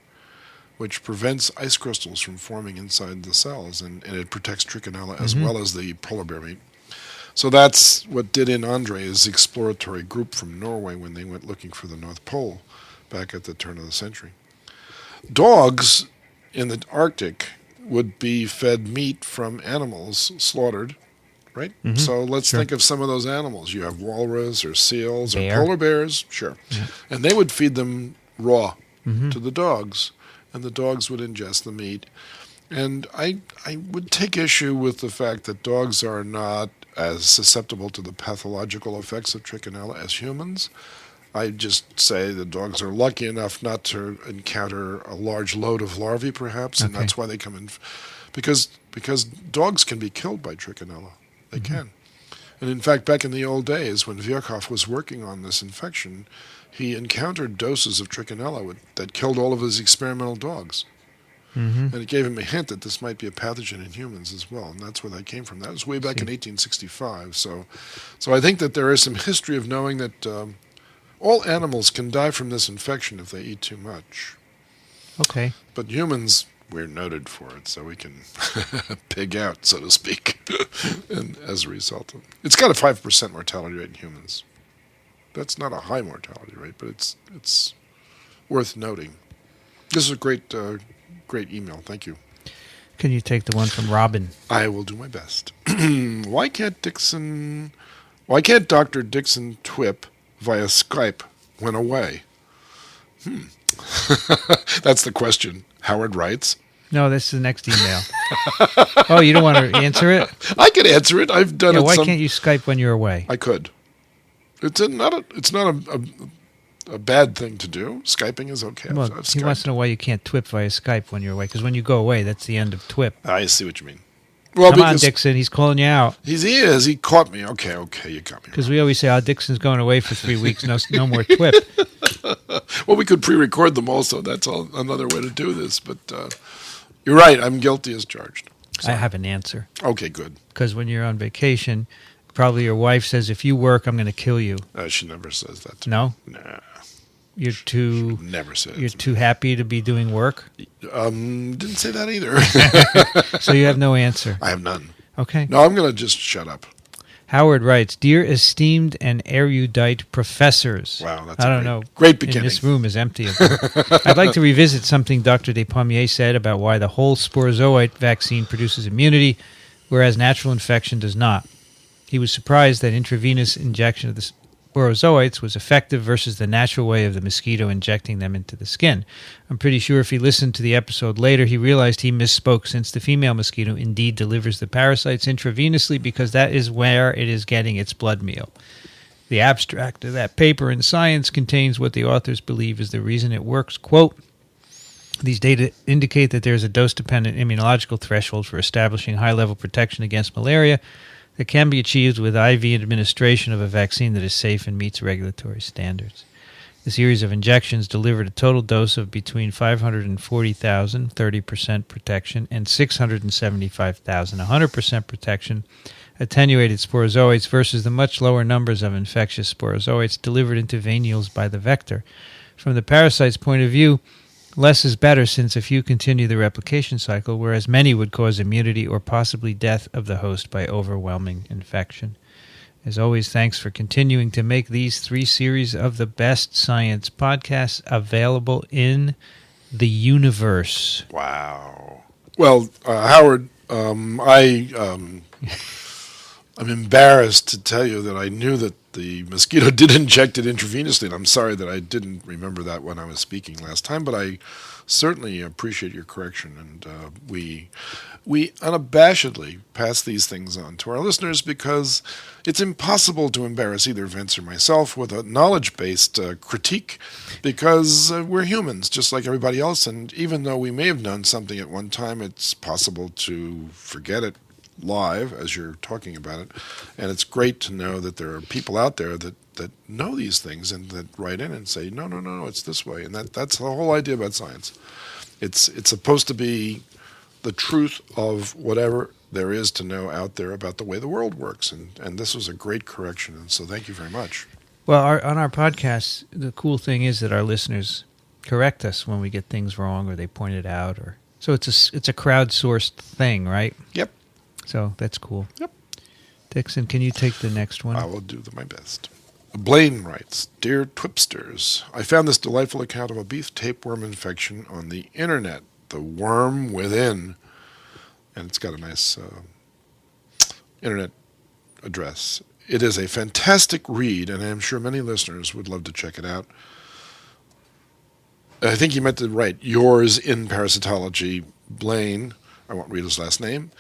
[SPEAKER 2] which prevents ice crystals from forming inside the cells, and it protects Trichinella as well as the polar bear meat. So that's what did in Andre's exploratory group from Norway when they went looking for the North Pole back at the turn of the century. Dogs in the Arctic would be fed meat from animals slaughtered, right? So let's think of some of those animals. You have walrus or seals or polar bears, sure. And they would feed them raw to the dogs, and the dogs would ingest the meat. And I would take issue with the fact that dogs are not as susceptible to the pathological effects of Trichinella as humans. I just say the dogs are lucky enough not to encounter a large load of larvae, perhaps, and that's why they come in. Because dogs can be killed by Trichinella. They can. And in fact, back in the old days, when Virchow was working on this infection, he encountered doses of Trichinella that killed all of his experimental dogs. And it gave him a hint that this might be a pathogen in humans as well, and that's where that came from. That was way back in 1865. So I think that there is some history of knowing that all animals can die from this infection if they eat too much.
[SPEAKER 1] Okay.
[SPEAKER 2] But humans, we're noted for it, so we can pig out, so to speak, and as a result of it. It's got a 5% mortality rate in humans. That's not a high mortality rate, but it's worth noting. This is a great email. Thank you.
[SPEAKER 1] Can you take the one from Robin?
[SPEAKER 2] I will do my best. Why can't Dr. Dickson TWiP via Skype when away? That's the question. Howard writes.
[SPEAKER 1] No, this is the next email. Oh, you don't want to answer it?
[SPEAKER 2] I could answer it. I've done it.
[SPEAKER 1] Why can't you Skype when you're away?
[SPEAKER 2] I could. It's not a bad thing to do. Skyping is okay.
[SPEAKER 1] Well, he wants to know why you can't TWiP via Skype when you're away, because when you go away, that's the end of TWiP.
[SPEAKER 2] I see what you mean. Well,
[SPEAKER 1] Come on, Dickson. He's calling you out.
[SPEAKER 2] He is. He caught me. Okay, you got me.
[SPEAKER 1] Because we always say, Dickson's going away for 3 weeks. No more TWiP.
[SPEAKER 2] Well, we could pre-record them also. That's another way to do this. But you're right. I'm guilty as charged.
[SPEAKER 1] I have an answer.
[SPEAKER 2] Okay, good.
[SPEAKER 1] Because when you're on vacation, probably your wife says, if you work, I'm going to kill you.
[SPEAKER 2] She never says that.
[SPEAKER 1] No?
[SPEAKER 2] Nah.
[SPEAKER 1] You're too...
[SPEAKER 2] Never said
[SPEAKER 1] You're too happy to be doing work?
[SPEAKER 2] Didn't say that either.
[SPEAKER 1] So you have no answer?
[SPEAKER 2] I have none.
[SPEAKER 1] Okay.
[SPEAKER 2] No, I'm going to just shut up.
[SPEAKER 1] Howard writes, "Dear esteemed and erudite professors."
[SPEAKER 2] Wow, that's
[SPEAKER 1] I don't know.
[SPEAKER 2] Great beginning.
[SPEAKER 1] This room is empty of them. I'd like to revisit something Dr. Despommier said about why the whole sporozoite vaccine produces immunity, whereas natural infection does not. He was surprised that intravenous injection of the sporozoites was effective versus the natural way of the mosquito injecting them into the skin. I'm pretty sure if he listened to the episode later, he realized he misspoke, since the female mosquito indeed delivers the parasites intravenously because that is where it is getting its blood meal. The abstract of that paper in Science contains what the authors believe is the reason it works. Quote, "These data indicate that there is a dose-dependent immunological threshold for establishing high-level protection against malaria that can be achieved with IV administration of a vaccine that is safe and meets regulatory standards. The series of injections delivered a total dose of between 540,000, 30% protection, and 675,000, 100% protection, attenuated sporozoites versus the much lower numbers of infectious sporozoites delivered into venules by the vector. From the parasite's point of view, less is better, since a few continue the replication cycle, whereas many would cause immunity or possibly death of the host by overwhelming infection. As always, thanks for continuing to make these 3 series of the best science podcasts available in the universe."
[SPEAKER 2] Wow. Well, Howard, I'm embarrassed to tell you that I knew that the mosquito did inject it intravenously, and I'm sorry that I didn't remember that when I was speaking last time, but I certainly appreciate your correction, and we unabashedly pass these things on to our listeners because it's impossible to embarrass either Vince or myself with a knowledge-based critique, because we're humans just like everybody else, and even though we may have known something at one time, it's possible to forget it live as you're talking about it. And it's great to know that there are people out there that know these things and that write in and say, no, it's this way. And that's the whole idea about science. It's supposed to be the truth of whatever there is to know out there about the way the world works. And this was a great correction. And so thank you very much.
[SPEAKER 1] Well, on our podcast, the cool thing is that our listeners correct us when we get things wrong or they point it out. So it's a crowdsourced thing, right?
[SPEAKER 2] Yep.
[SPEAKER 1] So that's cool.
[SPEAKER 2] Yep.
[SPEAKER 1] Dixon, can you take the next one?
[SPEAKER 2] I will do my best. Blaine writes, "Dear TWiPsters, I found this delightful account of a beef tapeworm infection on the internet. The worm within." And it's got a nice internet address. It is a fantastic read, and I am sure many listeners would love to check it out. I think you meant to write yours in parasitology, Blaine. I won't read his last name.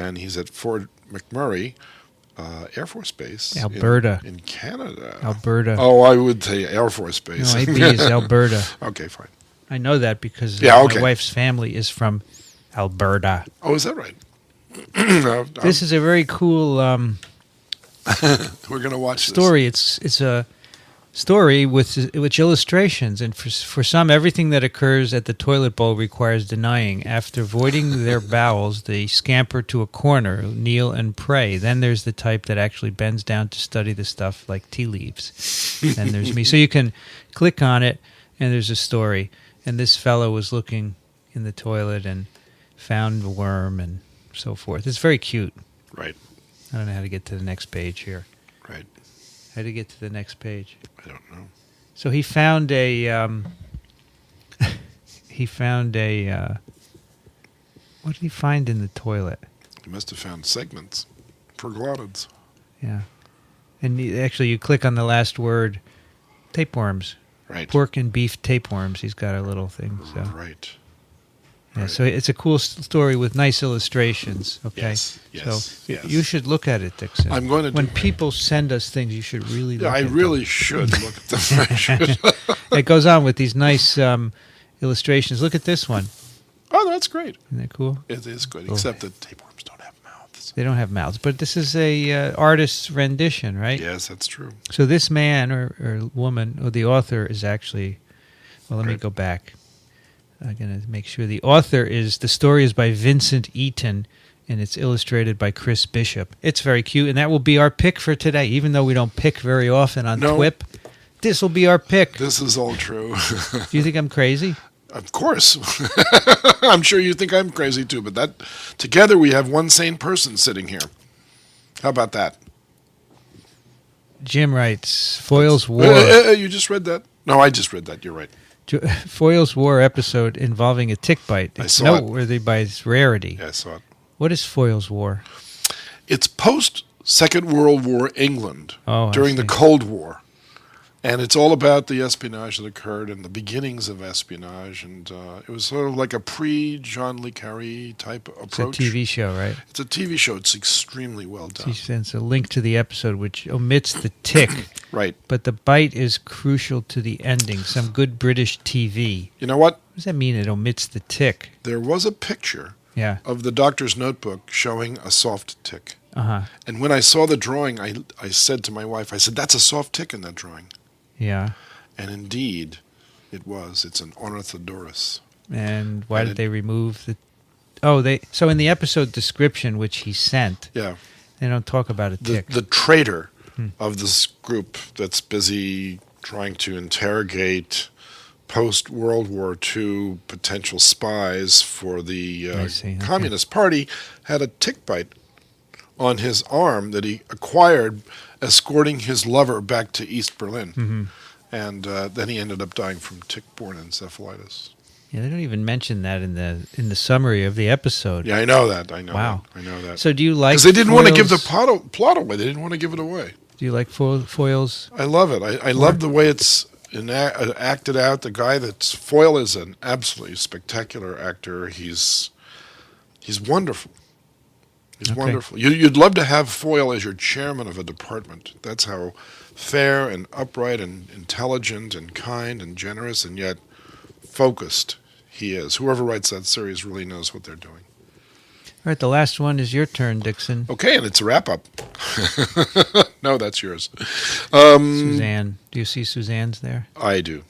[SPEAKER 2] And he's at Fort McMurray Air Force Base.
[SPEAKER 1] Alberta.
[SPEAKER 2] In Canada.
[SPEAKER 1] Alberta.
[SPEAKER 2] Oh, I would say Air Force Base.
[SPEAKER 1] No, AB is Alberta.
[SPEAKER 2] Okay, fine.
[SPEAKER 1] I know that because
[SPEAKER 2] my
[SPEAKER 1] wife's family is from Alberta.
[SPEAKER 2] Oh, is that right?
[SPEAKER 1] This is a very cool
[SPEAKER 2] we're going to watch
[SPEAKER 1] story. It's a story with illustrations, and for some, everything that occurs at the toilet bowl requires denying. After voiding their bowels, they scamper to a corner, kneel, and pray. Then there's the type that actually bends down to study the stuff like tea leaves. Then there's me. So you can click on it, and there's a story. And this fellow was looking in the toilet and found a worm and so forth. It's very cute.
[SPEAKER 2] Right.
[SPEAKER 1] I don't know how to get to the next page here.
[SPEAKER 2] Right.
[SPEAKER 1] How to get to the next page?
[SPEAKER 2] I don't know.
[SPEAKER 1] So he found a what did he find in the toilet?
[SPEAKER 2] He must have found segments for glottids.
[SPEAKER 1] Yeah. And actually you click on the last word, tapeworms.
[SPEAKER 2] Right.
[SPEAKER 1] Pork and beef tapeworms. He's got a little thing. So.
[SPEAKER 2] Right.
[SPEAKER 1] Yeah, so it's a cool story with nice illustrations. Okay.
[SPEAKER 2] Yes.
[SPEAKER 1] So you should look at it, Dixon.
[SPEAKER 2] I'm going to.
[SPEAKER 1] When people send us things, you should really look at them.
[SPEAKER 2] I really should look at them. I should.
[SPEAKER 1] It goes on with these nice illustrations. Look at this one.
[SPEAKER 2] Oh, that's great.
[SPEAKER 1] Isn't that cool?
[SPEAKER 2] It is good, except that tapeworms don't have mouths.
[SPEAKER 1] They don't have mouths, but this is a artist's rendition, right?
[SPEAKER 2] Yes, that's true.
[SPEAKER 1] So this man or woman, or the author is actually, well, let me go back. I'm going to make sure the story is by Vincent Eaton, and it's illustrated by Chris Bishop. It's very cute, and that will be our pick for today. Even though we don't pick very often on TWiP, this will be our pick.
[SPEAKER 2] This is all true.
[SPEAKER 1] Do you think I'm crazy?
[SPEAKER 2] Of course. I'm sure you think I'm crazy too, but that together we have one sane person sitting here. How about that?
[SPEAKER 1] Jim writes, Foyle's War.
[SPEAKER 2] You just read that? No, I just read that. You're right.
[SPEAKER 1] Foyle's War episode involving a tick bite.
[SPEAKER 2] I
[SPEAKER 1] It's
[SPEAKER 2] saw it.
[SPEAKER 1] noteworthy by its rarity.
[SPEAKER 2] Yeah, I saw it.
[SPEAKER 1] What is Foyle's War?
[SPEAKER 2] It's post-Second World War England during the Cold War. And it's all about the espionage that occurred and the beginnings of espionage. And it was sort of like a pre-Jean Le Carré type approach.
[SPEAKER 1] It's a TV show, right?
[SPEAKER 2] It's a TV show. It's extremely well done.
[SPEAKER 1] She sends a link to the episode which omits the tick.
[SPEAKER 2] Right.
[SPEAKER 1] But the bite is crucial to the ending. Some good British TV.
[SPEAKER 2] You know what?
[SPEAKER 1] What does that mean, it omits the tick?
[SPEAKER 2] There was a picture
[SPEAKER 1] of
[SPEAKER 2] the doctor's notebook showing a soft tick.
[SPEAKER 1] Uh-huh.
[SPEAKER 2] And when I saw the drawing, I said to my wife, I said, that's a soft tick in that drawing.
[SPEAKER 1] Yeah.
[SPEAKER 2] And indeed, it was. It's an Ornithodorus.
[SPEAKER 1] And why did they remove the... Oh, so in the episode description, which he sent, they don't talk about a tick.
[SPEAKER 2] The traitor of this group that's busy trying to interrogate post-World War II potential spies for the Communist Party had a tick bite on his arm that he acquired escorting his lover back to East Berlin. Mm-hmm. And then he ended up dying from tick-borne encephalitis.
[SPEAKER 1] Yeah, they don't even mention that in the summary of the episode.
[SPEAKER 2] Yeah, I know that. I know
[SPEAKER 1] wow.
[SPEAKER 2] that. I know that.
[SPEAKER 1] So do you like...
[SPEAKER 2] Because they didn't want to give the plot away. They didn't want to give it away.
[SPEAKER 1] Do you like Foyle's?
[SPEAKER 2] I love it. I love the way it's acted out. The guy that's... Foyle is an absolutely spectacular actor. He's wonderful. He's wonderful. You'd love to have Foyle as your chairman of a department. That's how fair and upright and intelligent and kind and generous and yet focused he is. Whoever writes that series really knows what they're doing.
[SPEAKER 1] All right, the last one is your turn, Dickson.
[SPEAKER 2] Okay, and it's a wrap-up. No, that's yours.
[SPEAKER 1] Suzanne. Do you see Suzanne's there?
[SPEAKER 2] I do.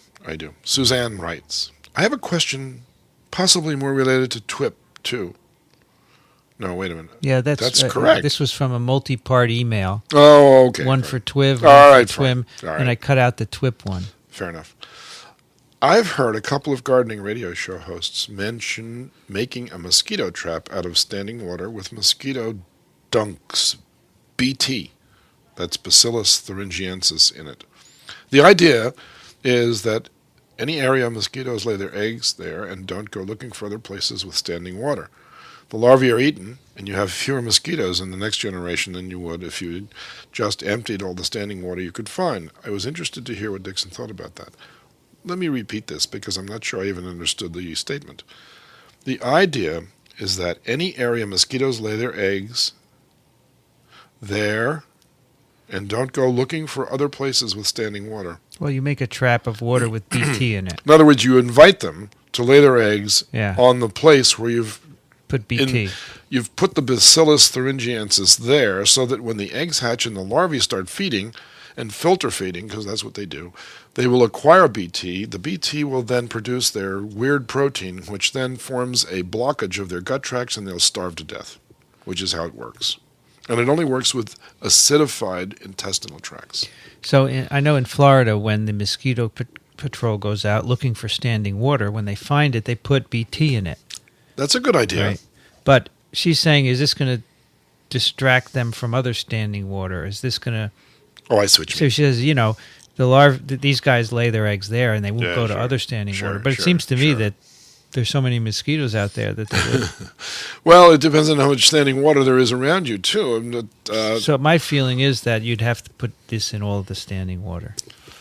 [SPEAKER 2] Suzanne writes, I have a question possibly more related to TWiP, too. No, wait a minute.
[SPEAKER 1] Yeah, that's
[SPEAKER 2] correct.
[SPEAKER 1] This was from a multi-part email.
[SPEAKER 2] Oh, okay.
[SPEAKER 1] One for TWiV,
[SPEAKER 2] one
[SPEAKER 1] for TWIM, and I cut out the TWiP one.
[SPEAKER 2] Fair enough. I've heard a couple of gardening radio show hosts mention making a mosquito trap out of standing water with mosquito dunks, BT, that's Bacillus thuringiensis, in it. The idea is that any area mosquitoes lay their eggs there and don't go looking for other places with standing water. The larvae are eaten, and you have fewer mosquitoes in the next generation than you would if you just emptied all the standing water you could find. I was interested to hear what Dickson thought about that. Let me repeat this, because I'm not sure I even understood the statement. The idea is that any area mosquitoes lay their eggs there and don't go looking for other places with standing water.
[SPEAKER 1] Well, you make a trap of water with BT in it.
[SPEAKER 2] In other words, you invite them to lay their eggs on the place where you've
[SPEAKER 1] put BT.
[SPEAKER 2] You've put the Bacillus thuringiensis there so that when the eggs hatch and the larvae start feeding and filter feeding, because that's what they do, they will acquire BT. The BT will then produce their weird protein, which then forms a blockage of their gut tracts, and they'll starve to death, which is how it works. And it only works with acidified intestinal tracts.
[SPEAKER 1] So I know in Florida, when the mosquito patrol goes out looking for standing water, when they find it, they put BT in it. That's
[SPEAKER 2] a good idea. Right?
[SPEAKER 1] But she's saying, is this going to distract them from other standing water? Is this going to...
[SPEAKER 2] Oh, I see what you
[SPEAKER 1] So
[SPEAKER 2] mean.
[SPEAKER 1] she says, these guys lay their eggs there and they won't go to other standing water. But it seems to me that there's so many mosquitoes out there that they would...
[SPEAKER 2] Well, it depends on how much standing water there is around you, too.
[SPEAKER 1] So my feeling is that you'd have to put this in all of the standing water,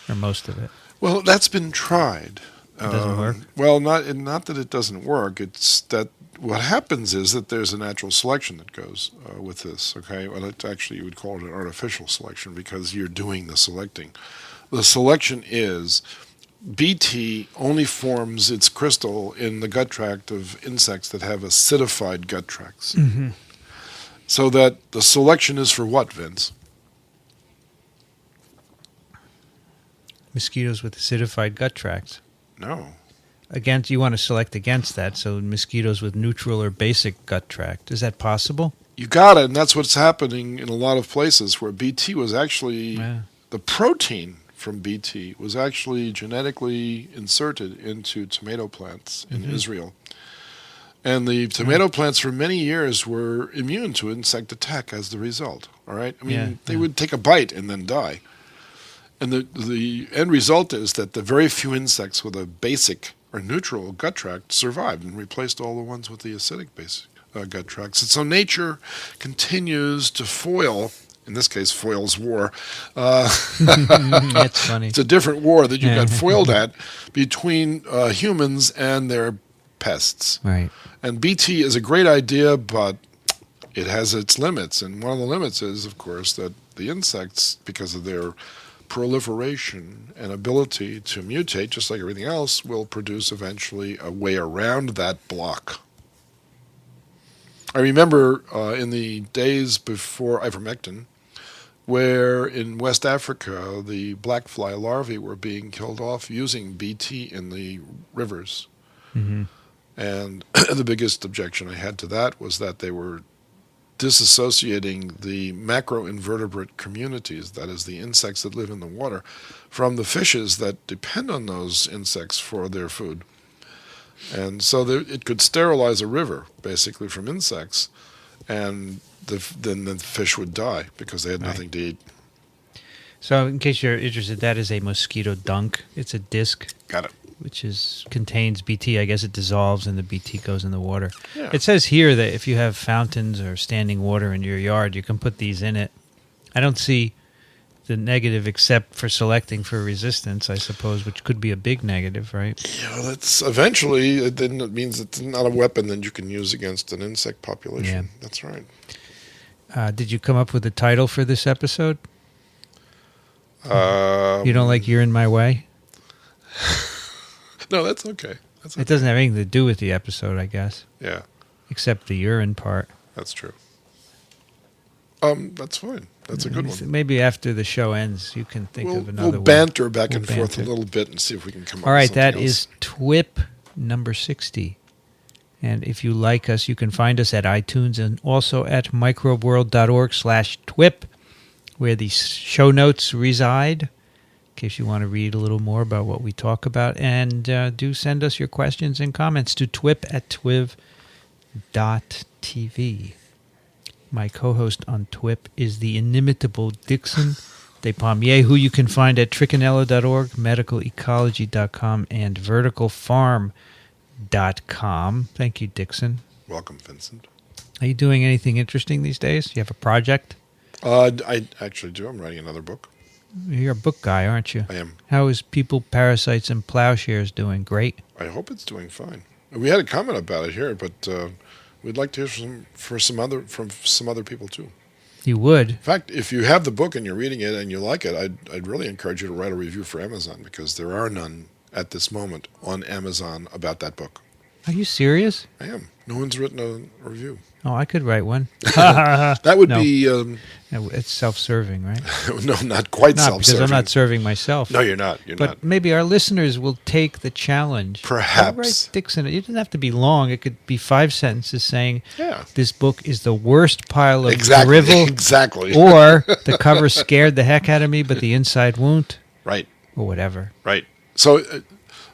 [SPEAKER 1] or most of it.
[SPEAKER 2] Well, that's been tried.
[SPEAKER 1] It doesn't work?
[SPEAKER 2] Well, not that it doesn't work. It's that what happens is that there's a natural selection that goes with this, okay? Well, you would call it an artificial selection because you're doing the selecting. The selection is BT only forms its crystal in the gut tract of insects that have acidified gut tracts. Mm-hmm. So that the selection is for what, Vince?
[SPEAKER 1] Mosquitoes with acidified gut tracts.
[SPEAKER 2] No.
[SPEAKER 1] You want to select against that, so mosquitoes with neutral or basic gut tract. Is that possible?
[SPEAKER 2] You got it, and that's what's happening in a lot of places where BT was actually, the protein from BT was actually genetically inserted into tomato plants in Israel. And the tomato plants for many years were immune to insect attack as the result, all right? I mean, they would take a bite and then die. And the end result is that the very few insects with a basic or neutral gut tract survived and replaced all the ones with the acidic basic gut tracts. And so nature continues to foil, in this case, foils war.
[SPEAKER 1] That's funny.
[SPEAKER 2] It's a different war that you got foiled at between humans and their pests.
[SPEAKER 1] Right.
[SPEAKER 2] And BT is a great idea, but it has its limits. And one of the limits is, of course, that the insects, because of their proliferation and ability to mutate, just like everything else, will produce eventually a way around that block. I remember in the days before ivermectin, where in West Africa the black fly larvae were being killed off using BT in the rivers.
[SPEAKER 1] Mm-hmm.
[SPEAKER 2] And the biggest objection I had to that was that they were disassociating the macroinvertebrate communities, that is, the insects that live in the water, from the fishes that depend on those insects for their food. And so it could sterilize a river, basically, from insects, and then the fish would die because they had nothing to eat.
[SPEAKER 1] So in case you're interested, that is a mosquito dunk. It's a disc.
[SPEAKER 2] Got it.
[SPEAKER 1] Which contains BT. I guess it dissolves and the BT goes in the water.
[SPEAKER 2] Yeah.
[SPEAKER 1] It says here that if you have fountains or standing water in your yard, you can put these in it. I don't see the negative except for selecting for resistance, I suppose, which could be a big negative, right?
[SPEAKER 2] Yeah, that's eventually, then it means it's not a weapon that you can use against an insect population.
[SPEAKER 1] Yeah.
[SPEAKER 2] That's right.
[SPEAKER 1] Did you come up with a title for this episode? You don't like You're in My Way?
[SPEAKER 2] No, that's okay.
[SPEAKER 1] It doesn't have anything to do with the episode, I guess.
[SPEAKER 2] Yeah.
[SPEAKER 1] Except the urine part.
[SPEAKER 2] That's true. That's fine. That's a good one.
[SPEAKER 1] Maybe after the show ends, you can think of another one.
[SPEAKER 2] We'll banter back and forth a little bit and see if we can come up with something else.
[SPEAKER 1] All right, that is TWiP number 60. And if you like us, you can find us at iTunes and also at microbeworld.org/TWiP, where the show notes reside, in case you want to read a little more about what we talk about. And do send us your questions and comments to twip@twiv.tv. My co-host on TWiP is the inimitable Dickson Despommier, who you can find at Racaniello.org, medicalecology.com, and verticalfarm.com. Thank you, Dickson.
[SPEAKER 2] Welcome, Vincent.
[SPEAKER 1] Are you doing anything interesting these days? You have a project?
[SPEAKER 2] I actually do. I'm writing another book.
[SPEAKER 1] You're a book guy, aren't you?
[SPEAKER 2] I am.
[SPEAKER 1] How is People, Parasites, and Plowshares doing? Great?
[SPEAKER 2] I hope it's doing fine. We had a comment about it here, but we'd like to hear from some other people, too.
[SPEAKER 1] You would?
[SPEAKER 2] In fact, if you have the book and you're reading it and you like it, I'd really encourage you to write a review for Amazon, because there are none at this moment on Amazon about that book.
[SPEAKER 1] Are you serious?
[SPEAKER 2] I am. No one's written a review.
[SPEAKER 1] Oh, I could write one.
[SPEAKER 2] That would be...
[SPEAKER 1] it's self-serving, right?
[SPEAKER 2] No, not quite self-serving.
[SPEAKER 1] Because I'm not serving myself.
[SPEAKER 2] No, you're not.
[SPEAKER 1] But maybe our listeners will take the challenge.
[SPEAKER 2] Perhaps.
[SPEAKER 1] Right, Dickson. It doesn't have to be long. It could be 5 sentences saying, this book is the worst pile of drivel.
[SPEAKER 2] Exactly.
[SPEAKER 1] Or the cover scared the heck out of me, but the inside won't.
[SPEAKER 2] Right.
[SPEAKER 1] Or whatever.
[SPEAKER 2] Right. So...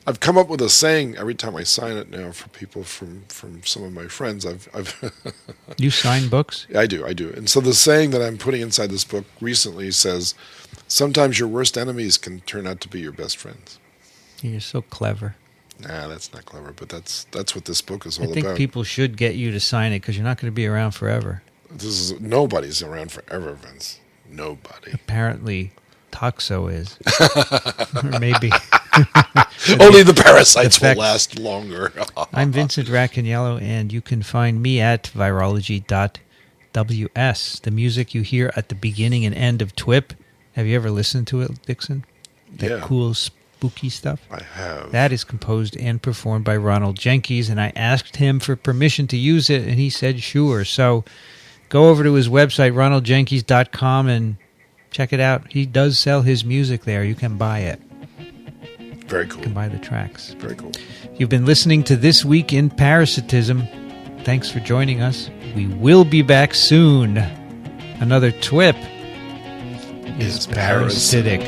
[SPEAKER 2] I've come up with a saying every time I sign it now for people from some of my friends.
[SPEAKER 1] You sign books?
[SPEAKER 2] I do. And so the saying that I'm putting inside this book recently says, sometimes your worst enemies can turn out to be your best friends.
[SPEAKER 1] You're so clever.
[SPEAKER 2] Nah, that's not clever, but that's what this book is all about.
[SPEAKER 1] I think people should get you to sign it, because you're not going to be around forever.
[SPEAKER 2] Nobody's around forever, Vince. Nobody.
[SPEAKER 1] Apparently, Toxo is. Or maybe...
[SPEAKER 2] Only the parasites will last longer.
[SPEAKER 1] I'm Vincent Racaniello, and you can find me at virology.ws. The music you hear at the beginning and end of TWiP, have you ever listened to it, Dickson? That cool, spooky stuff?
[SPEAKER 2] I have.
[SPEAKER 1] That is composed and performed by Ronald Jenkins, and I asked him for permission to use it, and he said sure. So go over to his website, ronaldjenkins.com, and check it out. He does sell his music there. You can buy it.
[SPEAKER 2] Very cool.
[SPEAKER 1] You can buy the tracks.
[SPEAKER 2] Very cool.
[SPEAKER 1] You've been listening to This Week in Parasitism. Thanks for joining us. We will be back soon. Another TWiP is parasitic.